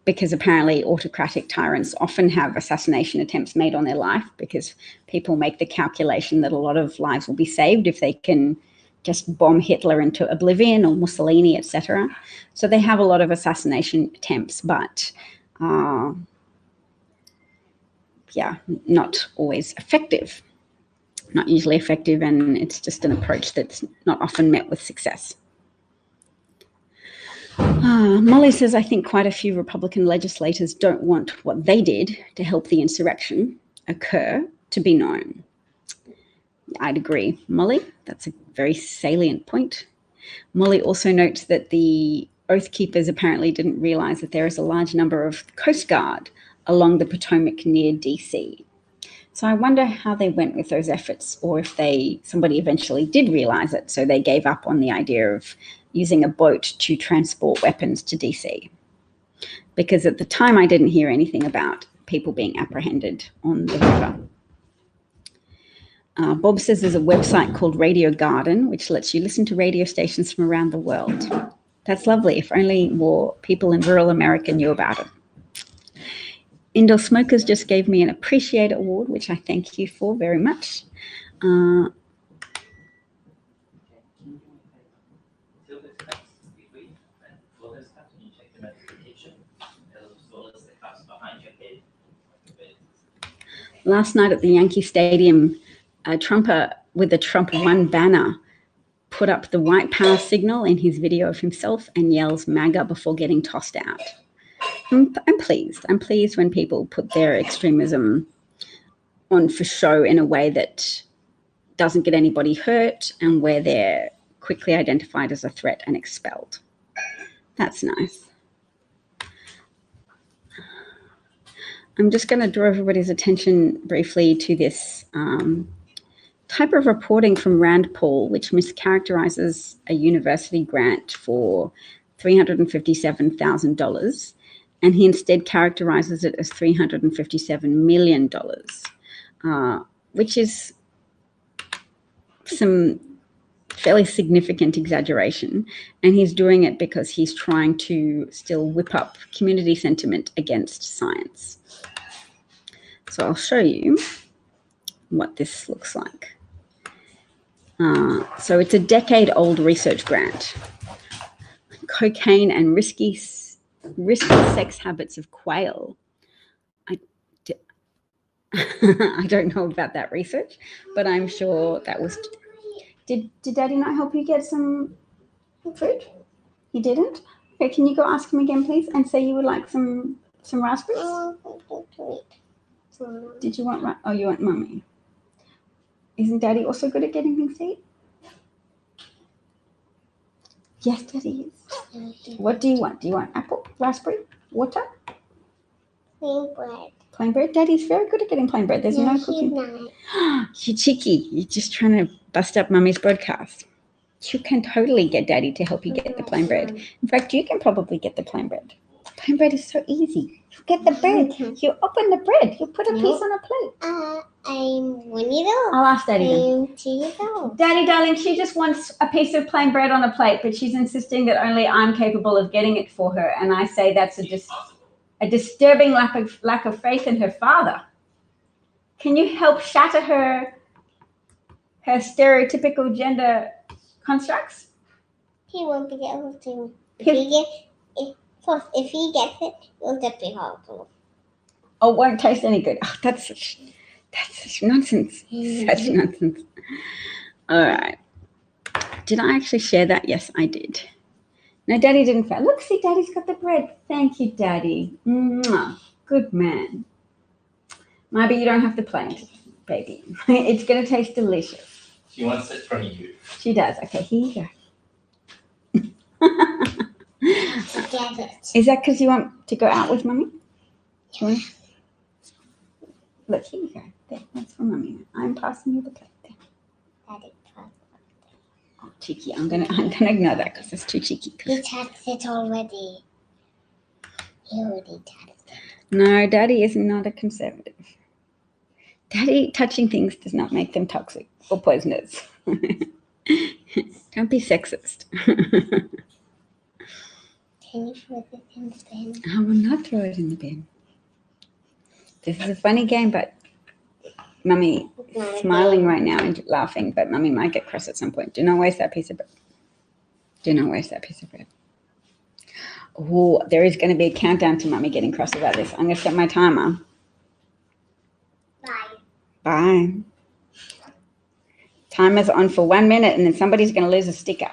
because apparently autocratic tyrants often have assassination attempts made on their life because people make the calculation that a lot of lives will be saved if they can just bomb Hitler into oblivion or Mussolini, etc. So they have a lot of assassination attempts, but not always effective, not usually effective, and it's just an approach that's not often met with success. Molly says, I think quite a few Republican legislators don't want what they did to help the insurrection occur to be known. I'd agree, Molly. That's a very salient point. Molly also notes that the Oath Keepers apparently didn't realize that there is a large number of Coast Guard along the Potomac near DC. So I wonder how they went with those efforts, or if somebody eventually did realize it, so they gave up on the idea of using a boat to transport weapons to DC. Because at the time, I didn't hear anything about people being apprehended on the river. Bob says there's a website called Radio Garden, which lets you listen to radio stations from around the world. That's lovely. If only more people in rural America knew about it. Indoor Smokers just gave me an Appreciate Award, which I thank you for very much. Last night at the Yankee Stadium, a Trumper with the Trump 1 banner put up the white power signal in his video of himself and yells MAGA before getting tossed out. I'm pleased. I'm pleased when people put their extremism on for show in a way that doesn't get anybody hurt and where they're quickly identified as a threat and expelled. That's nice. I'm just going to draw everybody's attention briefly to this type of reporting from Rand Paul, which mischaracterizes a university grant for $357,000. And he instead characterizes it as $357 million, which is some fairly significant exaggeration. And he's doing it because he's trying to still whip up community sentiment against science. So I'll show you what this looks like. So it's a decade-old research grant. Cocaine and risky sex habits of quail. I don't know about that research, but I'm sure that was... Did Daddy not help you get some food? He didn't? Okay, can you go ask him again, please, and say you would like some raspberries? Did you want... Oh, you want Mummy. Isn't Daddy also good at getting things to eat? Yes, Daddy is. What do you want? Do you want apple, raspberry, water? Plain bread. Plain bread? Daddy's very good at getting plain bread. There's no cooking. You're cheeky. You're just trying to bust up Mummy's broadcast. You can totally get Daddy to help you get the plain bread. In fact, you can probably get the plain bread. Plain bread is so easy. You get the bread. You open the bread. You put a piece on a plate. I'm 1 year old. I'll ask Daddy then. I'm 2 years old. Daddy, darling, she just wants a piece of plain bread on a plate, but she's insisting that only I'm capable of getting it for her. And I say that's a disturbing lack of faith in her father. Can you help shatter her stereotypical gender constructs? He won't be able to. If he gets it, it'll just be horrible. Oh, it won't taste any good. Oh, that's such nonsense. Such nonsense. All right. Did I actually share that? Yes, I did. No, Daddy didn't fail. Look, see, Daddy's got the bread. Thank you, Daddy. Mwah. Good man. Maybe you don't have to play it, baby. It's going to taste delicious. She wants it from you. She does. Okay, here you go. Get it. Is that because you want to go out with Mummy? Look, here you go. There, that's for Mummy. I'm passing you the plate. There. Daddy, Oh, cheeky. I'm gonna ignore that because it's too cheeky. he touched it already. He already touched it. No, Daddy is not a conservative. Daddy touching things does not make them toxic or poisonous. Don't be sexist. Can you put it in the bin? I will not throw it in the bin. This is a funny game, but Mummy It's not a smiling game. right now and laughing, but Mummy might get cross at some point. Do not waste that piece of bread. Do not waste that piece of bread. Oh, there is going to be a countdown to Mummy getting cross about this. I'm going to set my timer. Bye. Bye. Timer's on for 1 minute, and then somebody's going to lose a sticker.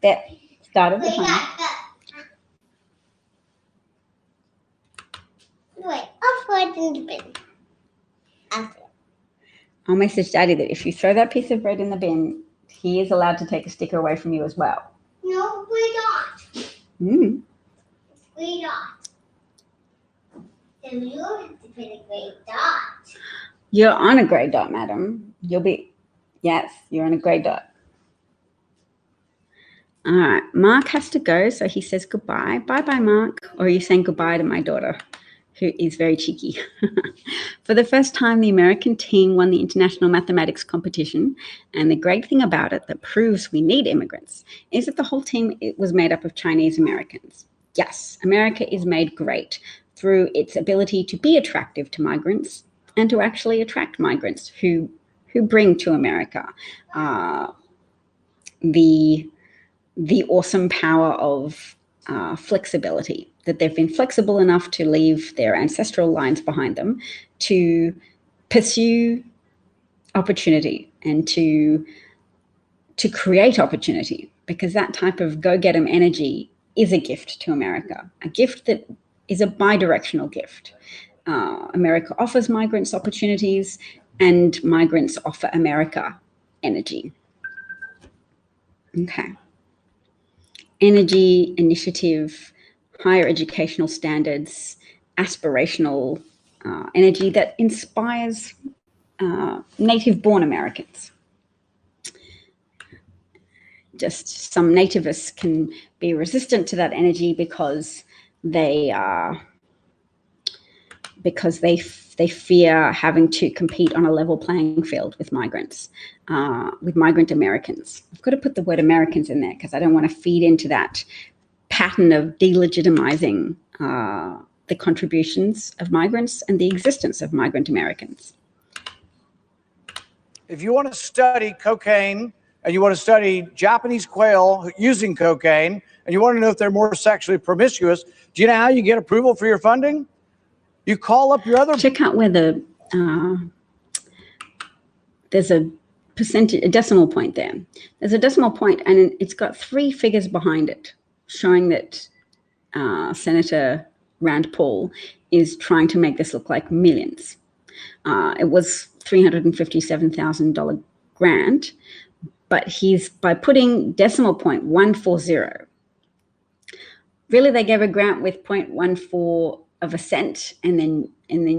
There, started the timer. Wait, I'll throw it in the bin. After. I'll message Daddy that if you throw that piece of bread in the bin, he is allowed to take a sticker away from you as well. No, we're not. Mm. We're not. Then you have to put a great dot. You're on a grey dot, madam. Yes, you're on a grey dot. All right, Mark has to go, so he says goodbye. Bye-bye, Mark. Or are you saying goodbye to my daughter, who is very cheeky? For the first time, the American team won the international mathematics competition. And the great thing about it that proves we need immigrants is that the whole team was made up of Chinese Americans. Yes, America is made great through its ability to be attractive to migrants and to actually attract migrants who bring to America the awesome power of flexibility, that they've been flexible enough to leave their ancestral lines behind them to pursue opportunity and to create opportunity, because that type of go-get-em energy is a gift to America, a gift that is a bi-directional gift. America offers migrants opportunities and migrants offer America energy. Okay. Energy, initiative, higher educational standards, aspirational energy that inspires native-born Americans. Just some nativists can be resistant to that energy because they fear having to compete on a level playing field with migrants, with migrant Americans. I've got to put the word Americans in there because I don't want to feed into that pattern of delegitimizing the contributions of migrants and the existence of migrant Americans. If you want to study cocaine and you want to study Japanese quail using cocaine and you want to know if they're more sexually promiscuous, do you know how you get approval for your funding? You call up your other... Check out where there's a percentage, a decimal point there. There's a decimal point and it's got 3 figures behind it, showing that Senator Rand Paul is trying to make this look like millions. It was $357,000 grant, but he's, by putting decimal point 140, really they gave a grant with 0.14 of a cent, and then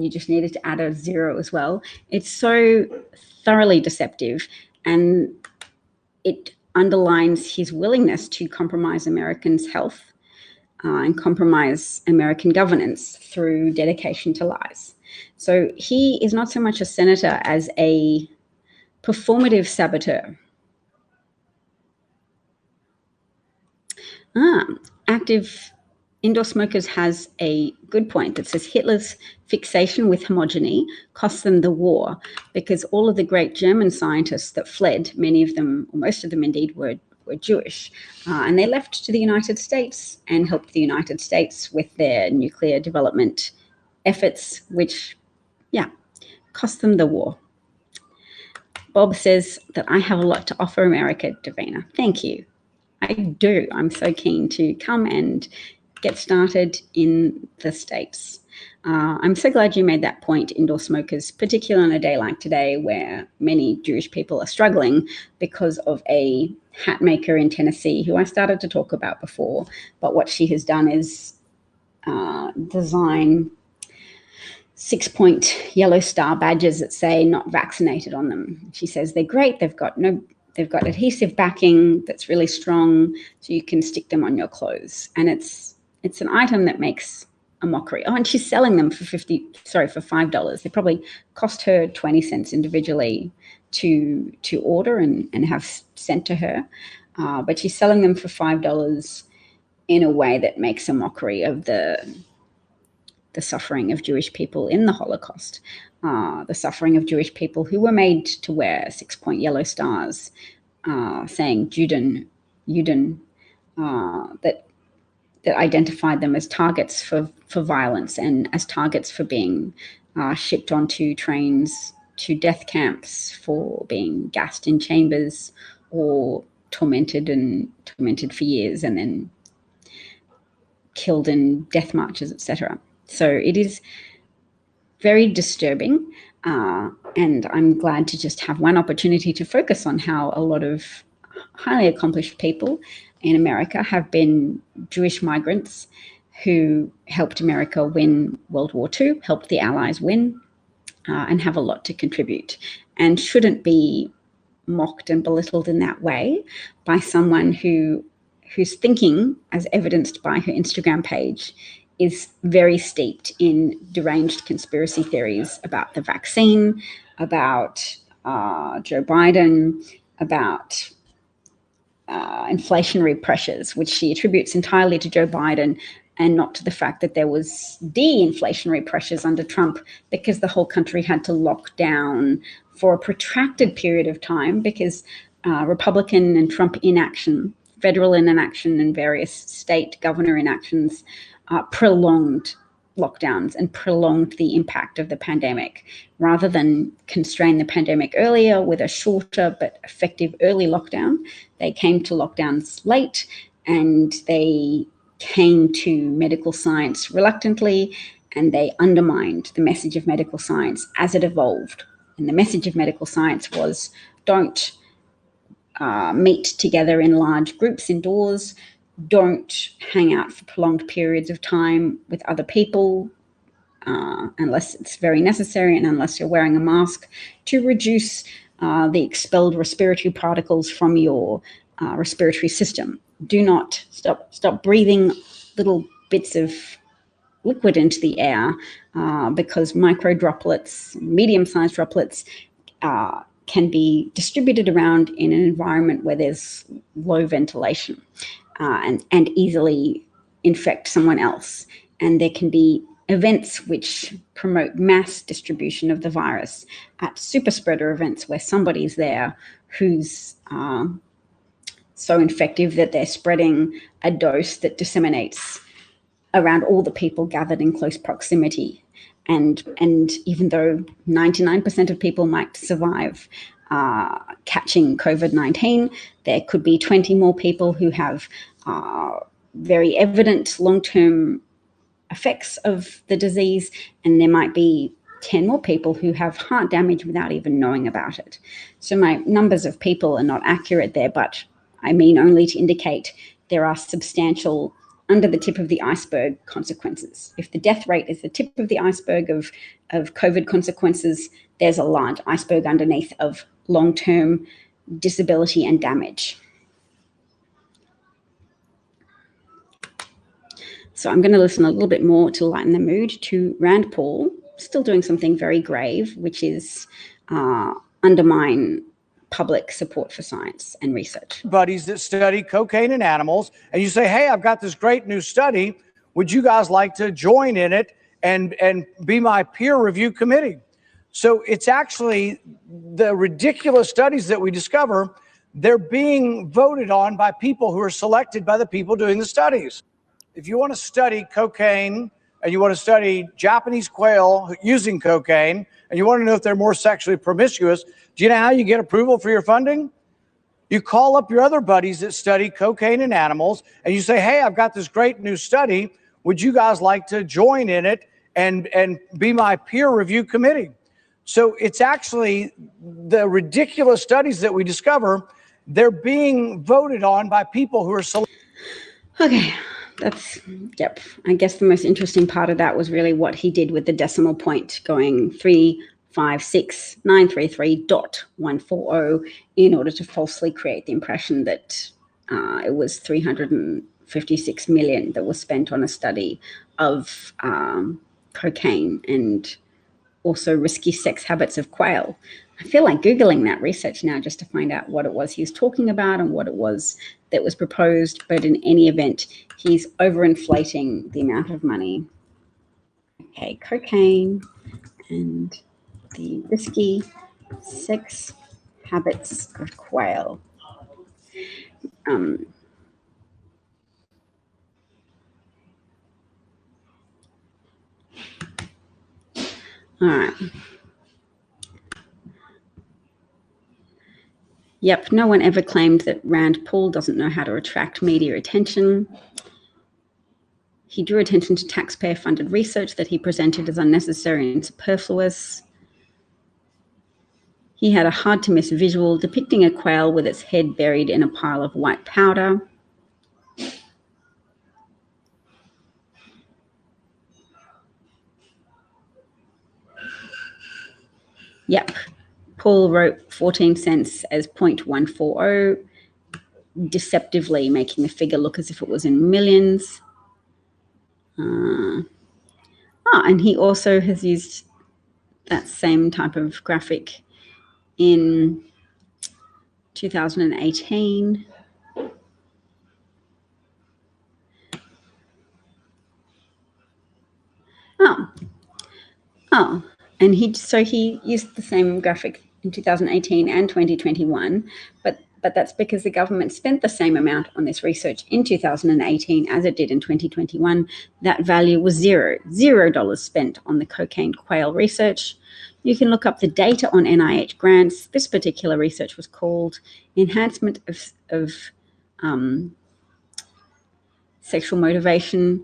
you just needed to add a 0 as well. It's so thoroughly deceptive, and it underlines his willingness to compromise Americans' health and compromise American governance through dedication to lies. So he is not so much a senator as a performative saboteur. Active Indoor Smokers has a good point that says Hitler's fixation with homogeny cost them the war, because all of the great German scientists that fled, many of them, or most of them indeed, were were Jewish. And they left to the United States and helped the United States with their nuclear development efforts, which, yeah, cost them the war. Bob says that I have a lot to offer America, Davina. Thank you. I do. I'm so keen to come and get started in the States. I'm so glad you made that point, indoor smokers, particularly on a day like today where many Jewish people are struggling because of a hat maker in Tennessee who I started to talk about before. But what she has done is design 6-point yellow star badges that say not vaccinated on them. She says they're great. They've got adhesive backing that's really strong, so you can stick them on your clothes. And it's an item that makes a mockery. Oh, and she's selling them for $5. They probably cost her 20 cents individually to order and have sent to her. But she's selling them for $5 in a way that makes a mockery of the suffering of Jewish people in the Holocaust, the suffering of Jewish people who were made to wear 6-point yellow stars, saying Juden, that identified them as targets for violence and as targets for being shipped onto trains to death camps, for being gassed in chambers or tormented for years and then killed in death marches, etc. So it is very disturbing, and I'm glad to just have one opportunity to focus on how a lot of highly accomplished people in America have been Jewish migrants who helped America win World War II, helped the Allies win, and have a lot to contribute, and shouldn't be mocked and belittled in that way by someone whose thinking, as evidenced by her Instagram page, is very steeped in deranged conspiracy theories about the vaccine, about Joe Biden, about inflationary pressures, which she attributes entirely to Joe Biden and not to the fact that there was de-inflationary pressures under Trump, because the whole country had to lock down for a protracted period of time because Republican and Trump inaction, federal inaction, and various state governor inactions prolonged lockdowns and prolonged the impact of the pandemic. Rather than constrain the pandemic earlier with a shorter but effective early lockdown, they came to lockdowns late, and they came to medical science reluctantly, and they undermined the message of medical science as it evolved. And the message of medical science was, don't meet together in large groups indoors, don't hang out for prolonged periods of time with other people unless it's very necessary and unless you're wearing a mask, to reduce the expelled respiratory particles from your respiratory system. Do not stop breathing little bits of liquid into the air because micro droplets, medium-sized droplets can be distributed around in an environment where there's low ventilation. And easily infect someone else. And there can be events which promote mass distribution of the virus at super spreader events where somebody's there who's so infective that they're spreading a dose that disseminates around all the people gathered in close proximity. And even though 99% of people might survive catching COVID-19, there could be 20 more people who have very evident long-term effects of the disease, and there might be 10 more people who have heart damage without even knowing about it. So my numbers of people are not accurate there, but I mean only to indicate there are substantial under the tip of the iceberg consequences. If the death rate is the tip of the iceberg of COVID consequences, there's a large iceberg underneath of long-term disability and damage. So I'm going to listen a little bit more to lighten the mood to Rand Paul, still doing something very grave, which is undermine public support for science and research. Buddies that study cocaine in animals, and you say, hey, I've got this great new study. Would you guys like to join in it and be my peer review committee? So it's actually the ridiculous studies that we discover they're being voted on by people who are selected by the people doing the studies. If you want to study cocaine and you want to study Japanese quail using cocaine and you want to know if they're more sexually promiscuous, do you know how you get approval for your funding? You call up your other buddies that study cocaine in animals and you say, hey, I've got this great new study. Would you guys like to join in it and be my peer review committee? So it's actually the ridiculous studies that we discover, they're being voted on by people who are selected. Okay, that's, yep. I guess the most interesting part of that was really what he did with the decimal point, going 356,933.140 in order to falsely create the impression that it was 356 million that was spent on a study of cocaine and also risky sex habits of quail. I feel like Googling that research now just to find out what it was he was talking about and what it was that was proposed. But in any event, he's overinflating the amount of money. Okay, cocaine and the risky sex habits of quail. All right. Yep, no one ever claimed that Rand Paul doesn't know how to attract media attention. He drew attention to taxpayer-funded research that he presented as unnecessary and superfluous. He had a hard-to-miss visual depicting a quail with its head buried in a pile of white powder. Yep. Paul wrote 14 cents as 0.140, deceptively making the figure look as if it was in millions. And he also has used that same type of graphic in 2018. And he used the same graphic in 2018 and 2021, but that's because the government spent the same amount on this research in 2018 as it did in 2021. That value was $0 spent on the cocaine quail research. You can look up the data on NIH grants. This particular research was called Enhancement of Sexual Motivation,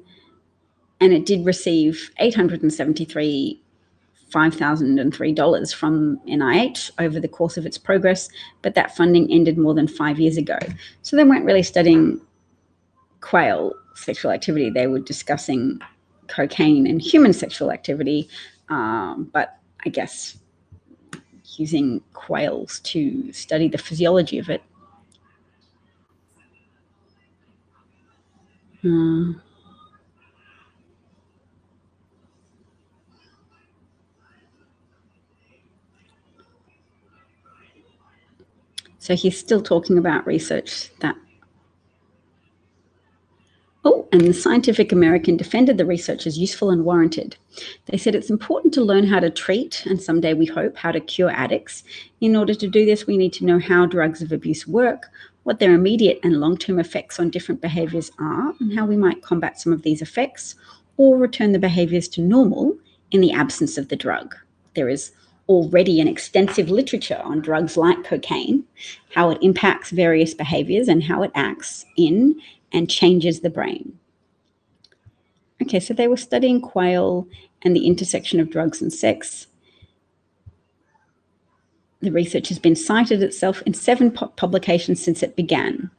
and it did receive $873,503 from NIH over the course of its progress, but that funding ended more than 5 years ago. So they weren't really studying quail sexual activity. They were discussing cocaine and human sexual activity, but I guess using quails to study the physiology of it. So he's still talking about research that. Oh, and the Scientific American defended the research as useful and warranted. They said it's important to learn how to treat, and someday we hope how to cure addicts. In order to do this, we need to know how drugs of abuse work, what their immediate and long-term effects on different behaviors are, and how we might combat some of these effects or return the behaviors to normal in the absence of the drug. There is already an extensive literature on drugs like cocaine, how it impacts various behaviors and how it acts in and changes the brain. Okay, so they were studying quail and the intersection of drugs and sex. The research has been cited itself in 7 publications since it began.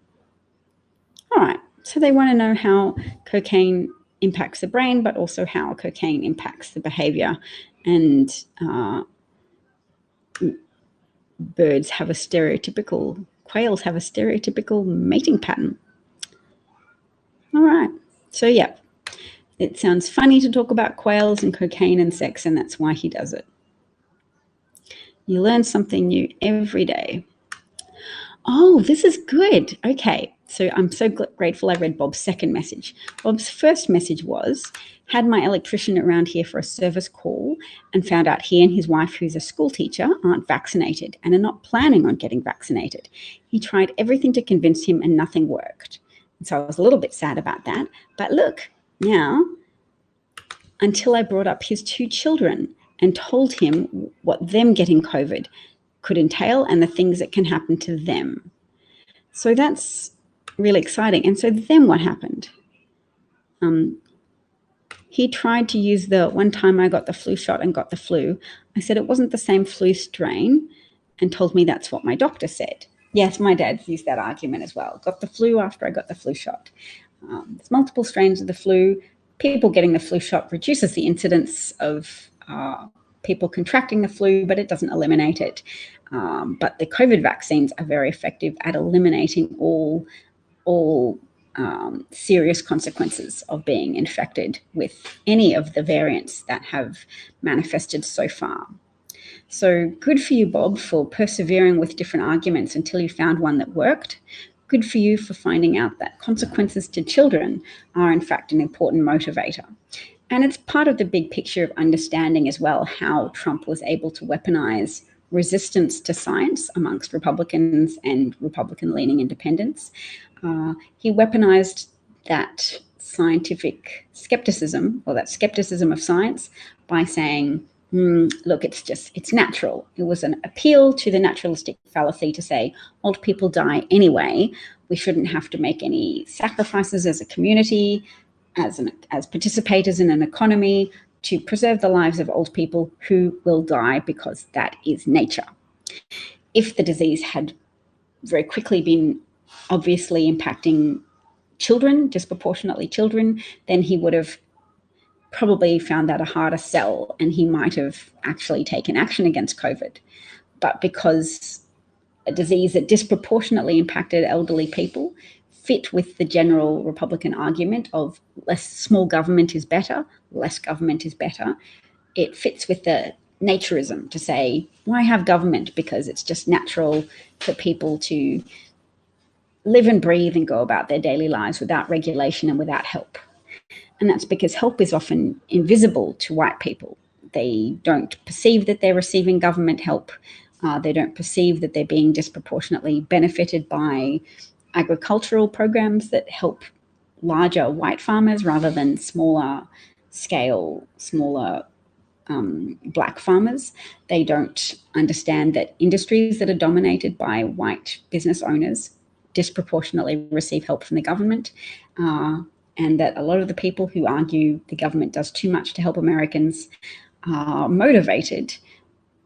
All right, so they want to know how cocaine impacts the brain, but also how cocaine impacts the behavior. And quails have a stereotypical mating pattern. All right, so yeah, it sounds funny to talk about quails and cocaine and sex, and that's why he does it. You learn something new every day. Oh, this is good. Okay, So I'm so grateful I read Bob's second message. Bob's first message was, had my electrician around here for a service call and found out he and his wife, who's a school teacher, aren't vaccinated and are not planning on getting vaccinated. He tried everything to convince him and nothing worked. And so I was a little bit sad about that. But look, now, until I brought up his 2 children and told him what them getting COVID could entail and the things that can happen to them. So that's really exciting. And so then what happened? He tried to use the one time I got the flu shot and got the flu. I said it wasn't the same flu strain and told me that's what my doctor said. Yes, my dad's used that argument as well. Got the flu after I got the flu shot. There's multiple strains of the flu. People getting the flu shot reduces the incidence of people contracting the flu, but it doesn't eliminate it. But the COVID vaccines are very effective at eliminating all serious consequences of being infected with any of the variants that have manifested so far. So good for you, Bob, for persevering with different arguments until you found one that worked. Good for you for finding out that consequences to children are in fact an important motivator. And it's part of the big picture of understanding as well how Trump was able to weaponize resistance to science amongst Republicans and Republican-leaning independents. He weaponized that scientific skepticism, or that skepticism of science, by saying, look, it's natural. It was an appeal to the naturalistic fallacy to say old people die anyway. We shouldn't have to make any sacrifices as a community, as participators in an economy, to preserve the lives of old people who will die because that is nature. If the disease had very quickly been obviously impacting children, disproportionately children, then he would have probably found that a harder sell and he might have actually taken action against COVID. But because a disease that disproportionately impacted elderly people fit with the general Republican argument of small government is better, less government is better, it fits with the naturism to say, why have government? Because it's just natural for people to live and breathe and go about their daily lives without regulation and without help. And that's because help is often invisible to white people. They don't perceive that they're receiving government help. They don't perceive that they're being disproportionately benefited by agricultural programs that help larger white farmers rather than smaller black farmers. They don't understand that industries that are dominated by white business owners disproportionately receive help from the government, and that a lot of the people who argue the government does too much to help Americans are motivated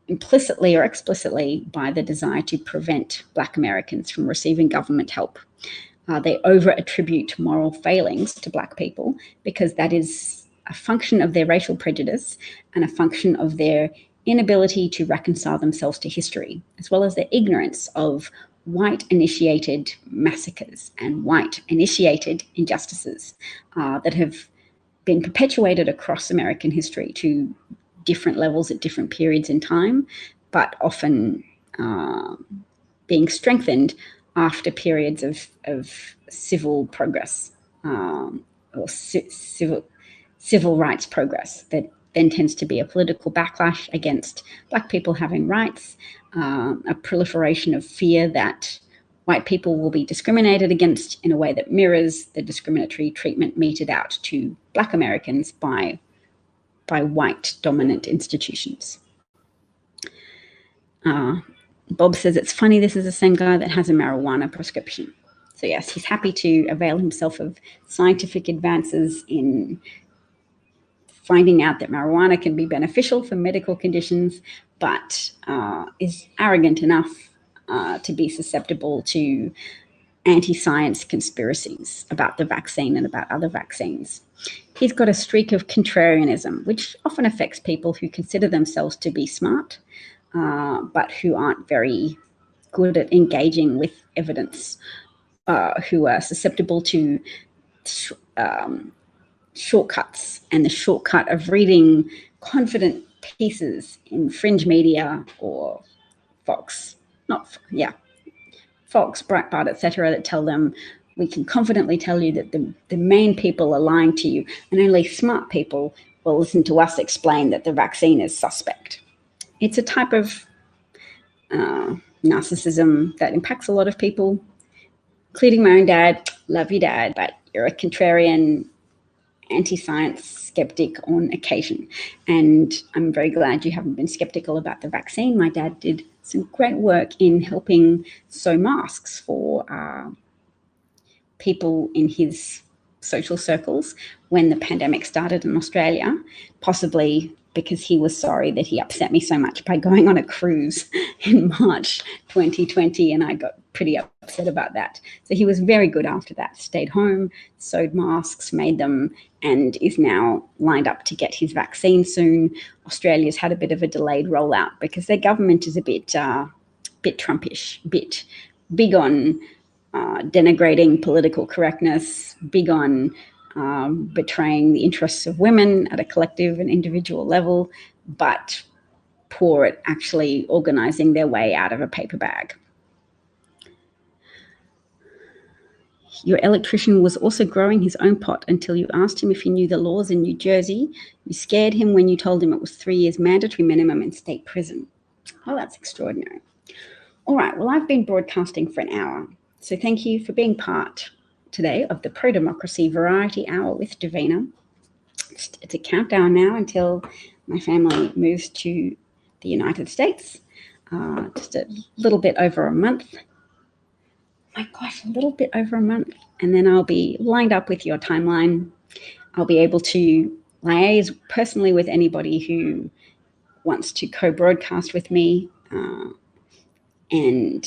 implicitly or explicitly by the desire to prevent Black Americans from receiving government help. They over-attribute moral failings to Black people because that is a function of their racial prejudice and a function of their inability to reconcile themselves to history, as well as their ignorance of white-initiated massacres and white-initiated injustices that have been perpetuated across American history to different levels at different periods in time, but often being strengthened after periods of civil progress or civil rights progress that then tends to be a political backlash against Black people having rights, a proliferation of fear that white people will be discriminated against in a way that mirrors the discriminatory treatment meted out to Black Americans by white dominant institutions. Bob says, it's funny, this is the same guy that has a marijuana prescription. So yes, he's happy to avail himself of scientific advances in finding out that marijuana can be beneficial for medical conditions, but is arrogant enough to be susceptible to anti-science conspiracies about the vaccine and about other vaccines. He's got a streak of contrarianism, which often affects people who consider themselves to be smart, but who aren't very good at engaging with evidence, who are susceptible to shortcuts and the shortcut of reading confident pieces in fringe media or Fox, Breitbart, etc., that tell them we can confidently tell you that the main people are lying to you, and only smart people will listen to us explain that the vaccine is suspect. It's a type of narcissism that impacts a lot of people, including my own dad. Love you, Dad, but you're a contrarian, anti-science skeptic on occasion. And I'm very glad you haven't been skeptical about the vaccine. My dad did some great work in helping sew masks for people in his social circles when the pandemic started in Australia, possibly because he was sorry that he upset me so much by going on a cruise in March 2020, and I got pretty upset about that. So he was very good after that, stayed home, sewed masks, made them, and is now lined up to get his vaccine soon. Australia's had a bit of a delayed rollout because their government is a bit Trumpish, big on denigrating political correctness, big on betraying the interests of women at a collective and individual level, but poor at actually organising their way out of a paper bag. Your electrician was also growing his own pot until you asked him if he knew the laws in New Jersey. You scared him when you told him it was 3 years mandatory minimum in state prison. Oh, that's extraordinary. All right, well, I've been broadcasting for an hour. So thank you for being part today of the Pro-Democracy Variety Hour with Davina. It's a countdown now until my family moves to the United States. Just a little bit over a month. My gosh, a little bit over a month. And then I'll be lined up with your timeline. I'll be able to liaise personally with anybody who wants to co-broadcast with me. And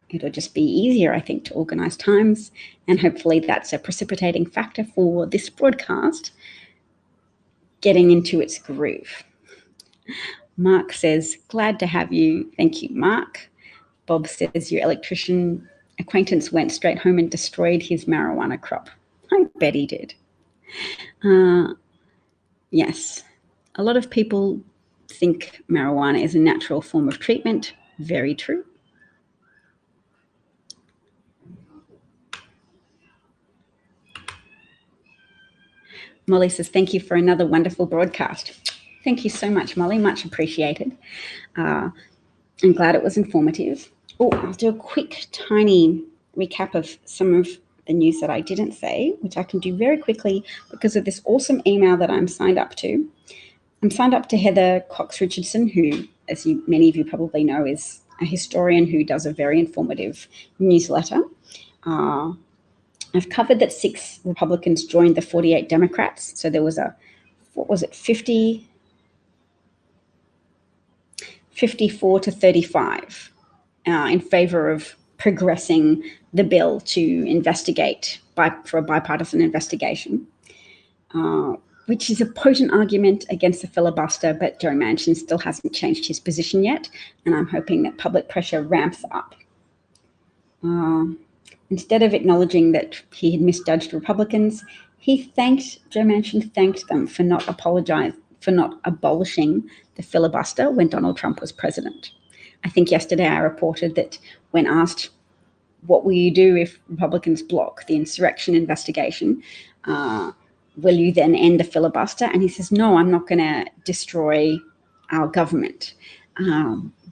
it'll just be easier, I think, to organise times. And hopefully that's a precipitating factor for this broadcast getting into its groove. Mark says, glad to have you. Thank you, Mark. Bob says, your electrician acquaintance went straight home and destroyed his marijuana crop. I bet he did. Yes, a lot of people think marijuana is a natural form of treatment. Very true. Molly says, thank you for another wonderful broadcast. Thank you so much, Molly. Much appreciated. I'm glad it was informative. Oh, I'll do a quick, tiny recap of some of the news that I didn't say, which I can do very quickly because of this awesome email that I'm signed up to. I'm signed up to Heather Cox Richardson, who, as many of you probably know, is a historian who does a very informative newsletter. I've covered that 6 Republicans joined the 48 Democrats. So there was 54 to 35 in favor of progressing the bill to investigate for a bipartisan investigation, which is a potent argument against the filibuster, but Joe Manchin still hasn't changed his position yet, and I'm hoping that public pressure ramps up. Instead of acknowledging that he had misjudged Republicans, Joe Manchin thanked them for not abolishing the filibuster when Donald Trump was president. I think yesterday I reported that when asked, what will you do if Republicans block the insurrection investigation? Will you then end the filibuster? And he says, no, I'm not going to destroy our government,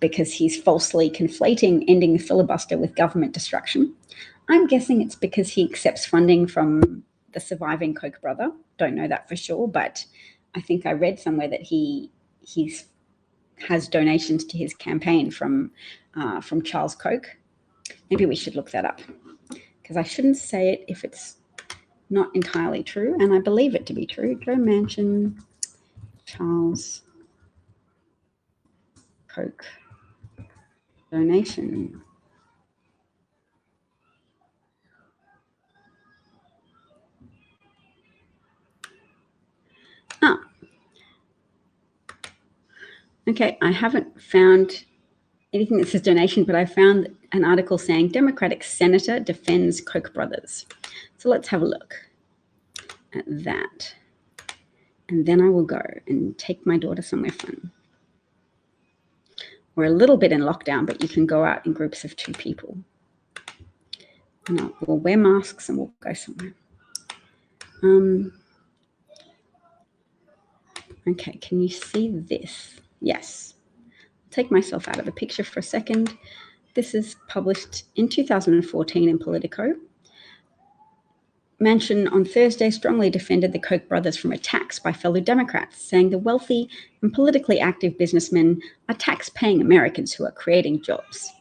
because he's falsely conflating ending the filibuster with government destruction. I'm guessing it's because he accepts funding from the surviving Koch brother. Don't know that for sure, but I think I read somewhere that he has donations to his campaign from Charles Koch. Maybe we should look that up, because I shouldn't say it if it's not entirely true, and I believe it to be true. Joe Manchin, Charles Koch donation. Okay, I haven't found anything that says donation, but I found an article saying Democratic senator defends Koch brothers. So let's have a look at that. And then I will go and take my daughter somewhere fun. We're a little bit in lockdown, but you can go out in groups of 2 people. No, we'll wear masks and we'll go somewhere. Okay, can you see this? Yes. Take myself out of the picture for a second. This is published in 2014 in Politico. Manchin on Thursday strongly defended the Koch brothers from attacks by fellow Democrats, saying the wealthy and politically active businessmen are tax-paying Americans who are creating jobs.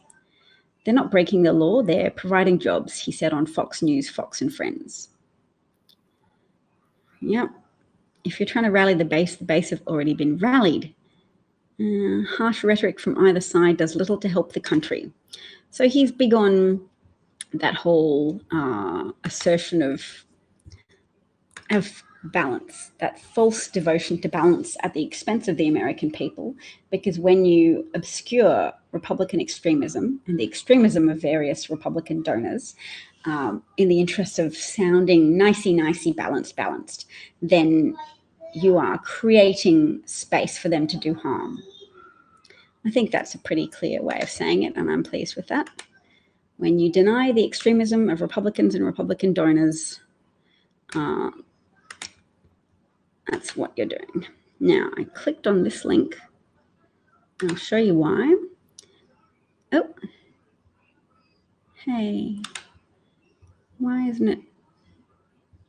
They're not breaking the law, they're providing jobs, he said on Fox News, Fox and Friends. Yep. If you're trying to rally the base have already been rallied. Harsh rhetoric from either side does little to help the country. So he's big on that whole assertion of balance, that false devotion to balance at the expense of the American people, because when you obscure Republican extremism and the extremism of various Republican donors in the interest of sounding nicey, balanced, then you are creating space for them to do harm. I think that's a pretty clear way of saying it, and I'm pleased with that. When you deny the extremism of Republicans and Republican donors, that's what you're doing. Now, I clicked on this link. I'll show you why. Oh, hey, why isn't it?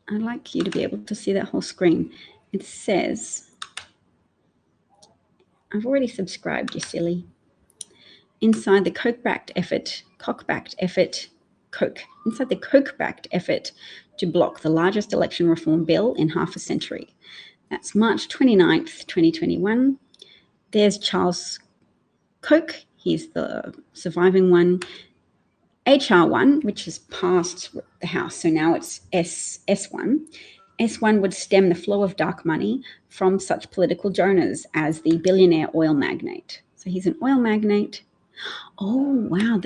I'd like you to be able to see that whole screen. It says, I've already subscribed, you silly. Inside the Koch-backed effort to block the largest election reform bill in half a century. That's March 29th, 2021. There's Charles Koch. He's the surviving one. HR1, which has passed the House, so now it's S1. S1 would stem the flow of dark money from such political donors as the billionaire oil magnate. So he's an oil magnate. Oh, wow.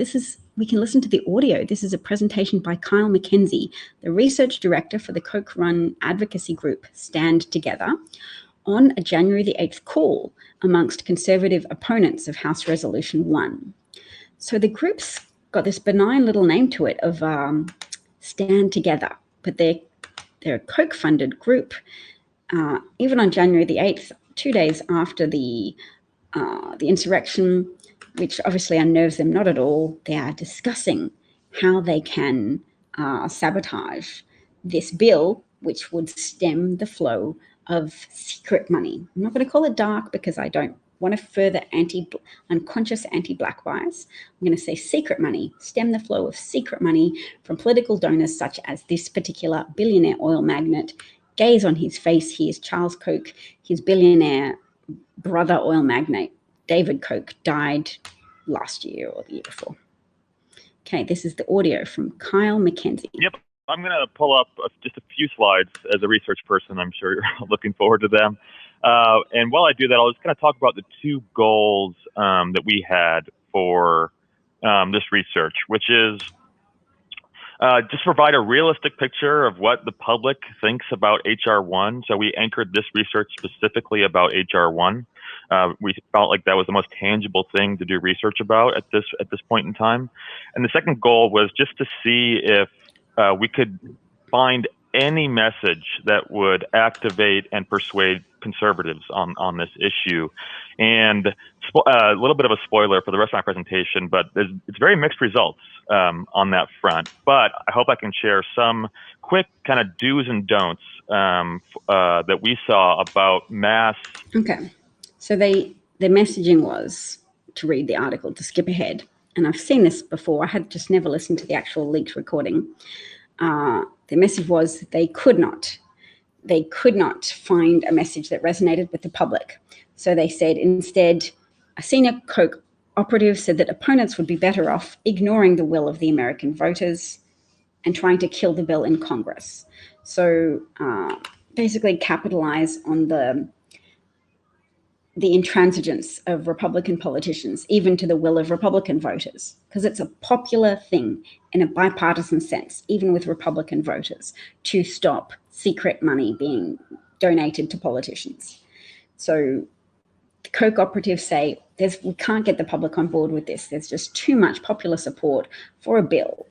We can listen to the audio. This is a presentation by Kyle McKenzie, the research director for the Koch-run advocacy group Stand Together, on a January the 8th call amongst conservative opponents of House Resolution 1. So the group's got this benign little name to it of Stand Together, but they're a Koch-funded group. Even on January the 8th, 2 days after the insurrection, which obviously unnerves them not at all, they are discussing how they can sabotage this bill, which would stem the flow of secret money. I'm not going to call it dark because I don't want to further unconscious anti-black bias. I'm going to say secret money, stem the flow of secret money from political donors such as this particular billionaire oil magnate. Gaze on his face, he is Charles Koch. His billionaire brother oil magnate, David Koch, died last year or the year before. Okay, this is the audio from Kyle McKenzie. Yep, I'm going to pull up just a few slides. As a research person, I'm sure you're looking forward to them. And while I do that, I'll just kind of talk about the two goals that we had for this research, which is just provide a realistic picture of what the public thinks about HR1. So we anchored this research specifically about HR1. We felt like that was the most tangible thing to do research about at this point in time. And the second goal was just to see if we could find any message that would activate and persuade conservatives on this issue. And a little bit of a spoiler for the rest of my presentation, but it's very mixed results on that front. But I hope I can share some quick kind of do's and don'ts that we saw about mass. Okay. So the messaging was, to read the article, to skip ahead, and I've seen this before. I had just never listened to the actual leaked recording. The message was they could not find a message that resonated with the public. So they said instead, a senior Koch operative said that opponents would be better off ignoring the will of the American voters and trying to kill the bill in Congress. So basically capitalize on the intransigence of Republican politicians, even to the will of Republican voters, because it's a popular thing in a bipartisan sense, even with Republican voters, to stop secret money being donated to politicians. So the Koch operatives say we can't get the public on board with this. There's just too much popular support for a bill.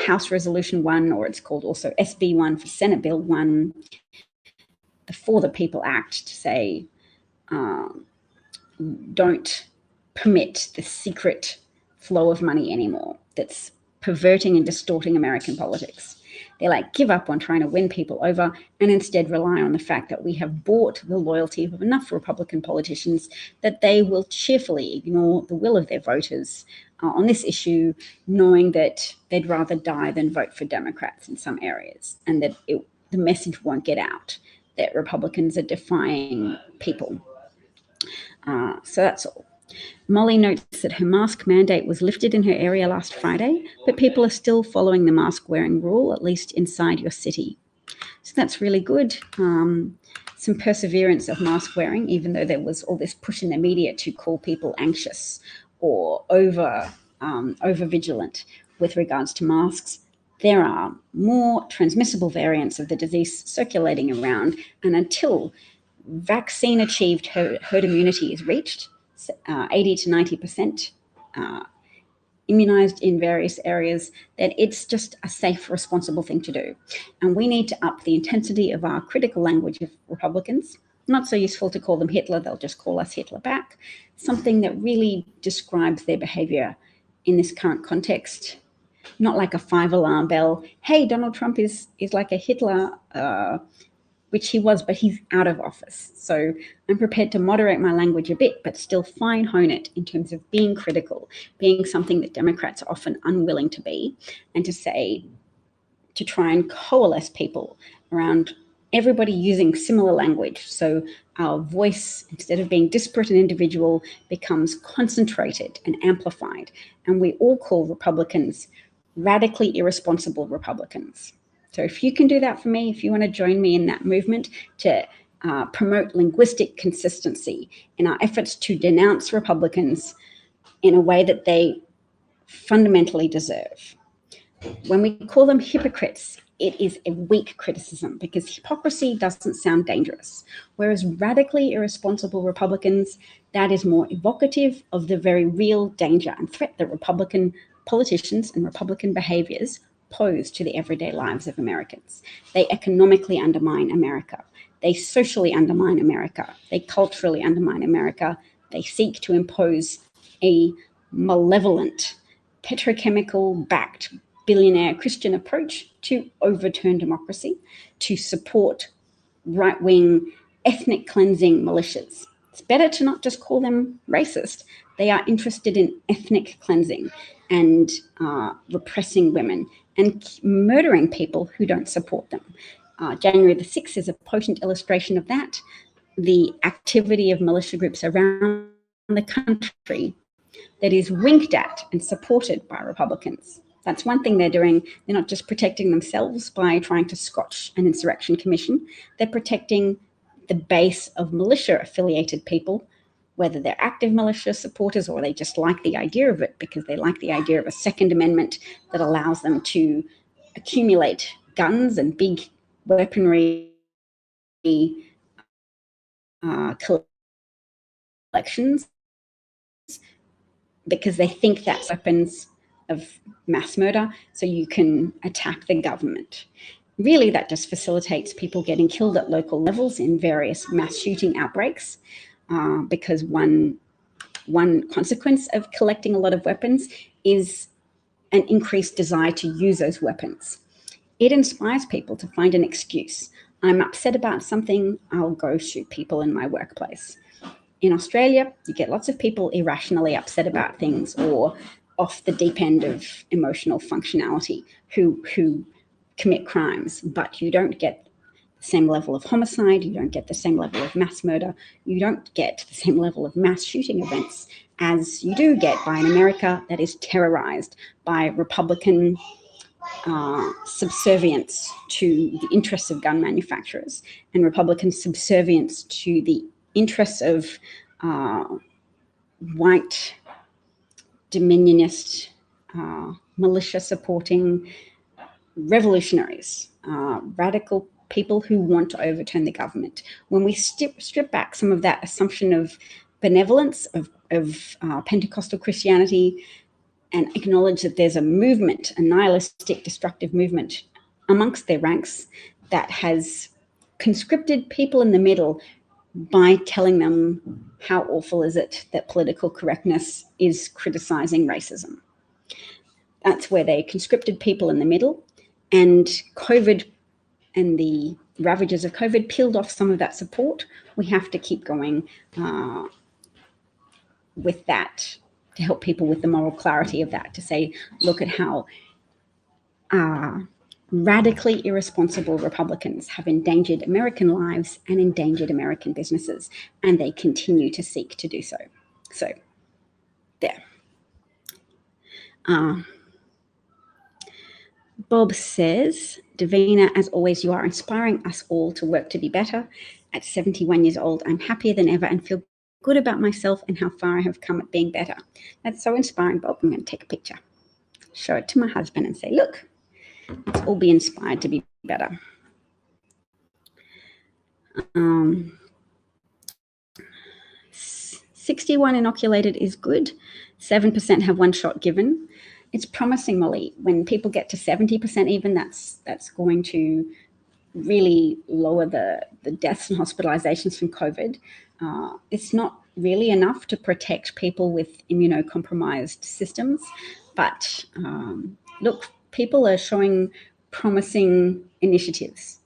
House Resolution 1, or it's called also SB 1 for Senate Bill 1, the For the People Act, to say don't permit the secret flow of money anymore that's perverting and distorting American politics. They like give up on trying to win people over and instead rely on the fact that we have bought the loyalty of enough Republican politicians that they will cheerfully ignore the will of their voters on this issue, knowing that they'd rather die than vote for Democrats in some areas, and that the message won't get out that Republicans are defying people. So that's all. Molly notes that her mask mandate was lifted in her area last Friday, but people are still following the mask wearing rule, at least inside your city. So that's really good. Some perseverance of mask wearing, even though there was all this push in the media to call people anxious or over vigilant with regards to masks. There are more transmissible variants of the disease circulating around, and until vaccine-achieved herd immunity is reached, 80 to 90% immunized in various areas, that it's just a safe, responsible thing to do. And we need to up the intensity of our critical language of Republicans. Not so useful to call them Hitler, they'll just call us Hitler back. Something that really describes their behavior in this current context. Not like a 5-alarm bell. Hey, Donald Trump is like a Hitler, which he was, but he's out of office. So I'm prepared to moderate my language a bit, but still fine hone it in terms of being critical, being something that Democrats are often unwilling to be, and to try and coalesce people around everybody using similar language. So our voice, instead of being disparate and individual, becomes concentrated and amplified. And we all call Republicans radically irresponsible Republicans. So if you can do that for me, if you want to join me in that movement to promote linguistic consistency in our efforts to denounce Republicans in a way that they fundamentally deserve. When we call them hypocrites, it is a weak criticism because hypocrisy doesn't sound dangerous. Whereas radically irresponsible Republicans, that is more evocative of the very real danger and threat that Republican politicians and Republican behaviors pose to the everyday lives of Americans. They economically undermine America. They socially undermine America. They culturally undermine America. They seek to impose a malevolent, petrochemical-backed, billionaire Christian approach to overturn democracy, to support right-wing ethnic cleansing militias. It's better to not just call them racist. They are interested in ethnic cleansing and repressing women and murdering people who don't support them. January the 6th is a potent illustration of that. The activity of militia groups around the country that is winked at and supported by Republicans. That's one thing they're doing. They're not just protecting themselves by trying to scotch an insurrection commission. They're protecting the base of militia-affiliated people, whether they're active militia supporters or they just like the idea of it because they like the idea of a Second Amendment that allows them to accumulate guns and big weaponry collections because they think that's weapons of mass murder, so you can attack the government. Really, that just facilitates people getting killed at local levels in various mass shooting outbreaks, because one consequence of collecting a lot of weapons is an increased desire to use those weapons. It inspires people to find an excuse. I'm upset about something, I'll go shoot people in my workplace. In Australia, you get lots of people irrationally upset about things or off the deep end of emotional functionality who commit crimes, but you don't get the same level of homicide, you don't get the same level of mass murder, you don't get the same level of mass shooting events as you do get by an America that is terrorized by Republican subservience to the interests of gun manufacturers and Republican subservience to the interests of white dominionist militia supporting revolutionaries, radical people who want to overturn the government. When we strip back some of that assumption of benevolence of Pentecostal Christianity, and acknowledge that there's a movement, a nihilistic, destructive movement amongst their ranks that has conscripted people in the middle by telling them how awful is it that political correctness is criticizing racism. That's where they conscripted people in the middle, and COVID and the ravages of COVID peeled off some of that support. We have to keep going with that to help people with the moral clarity of that, to say, look at how radically irresponsible Republicans have endangered American lives and endangered American businesses, and they continue to seek to do so. So, there. Bob says, Davina, as always, you are inspiring us all to work to be better. At 71 years old, I'm happier than ever and feel good about myself and how far I have come at being better. That's so inspiring, Bob. I'm going to take a picture, show it to my husband and say, look, let's all be inspired to be better. 61 inoculated is good. 7% have one shot given. It's promising, Molly. When people get to 70% even, that's going to really lower the deaths and hospitalizations from COVID. It's not really enough to protect people with immunocompromised systems, but look, people are showing promising initiatives.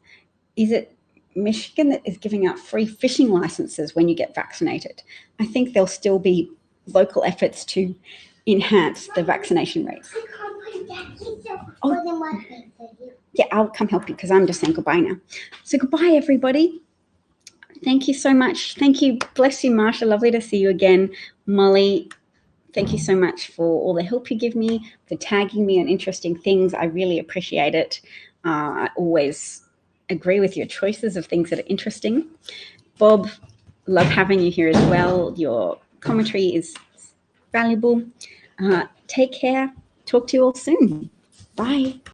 Is it Michigan that is giving out free fishing licenses when you get vaccinated? I think there'll still be local efforts to enhance the vaccination rates. Yeah, I'll come help you because I'm just saying goodbye now. So goodbye, everybody. Thank you so much. Thank you. Bless you, Marsha. Lovely to see you again. Molly, thank you so much for all the help you give me, for tagging me on interesting things. I really appreciate it. I always agree with your choices of things that are interesting. Bob, love having you here as well. Your commentary is valuable. Take care. Talk to you all soon. Bye.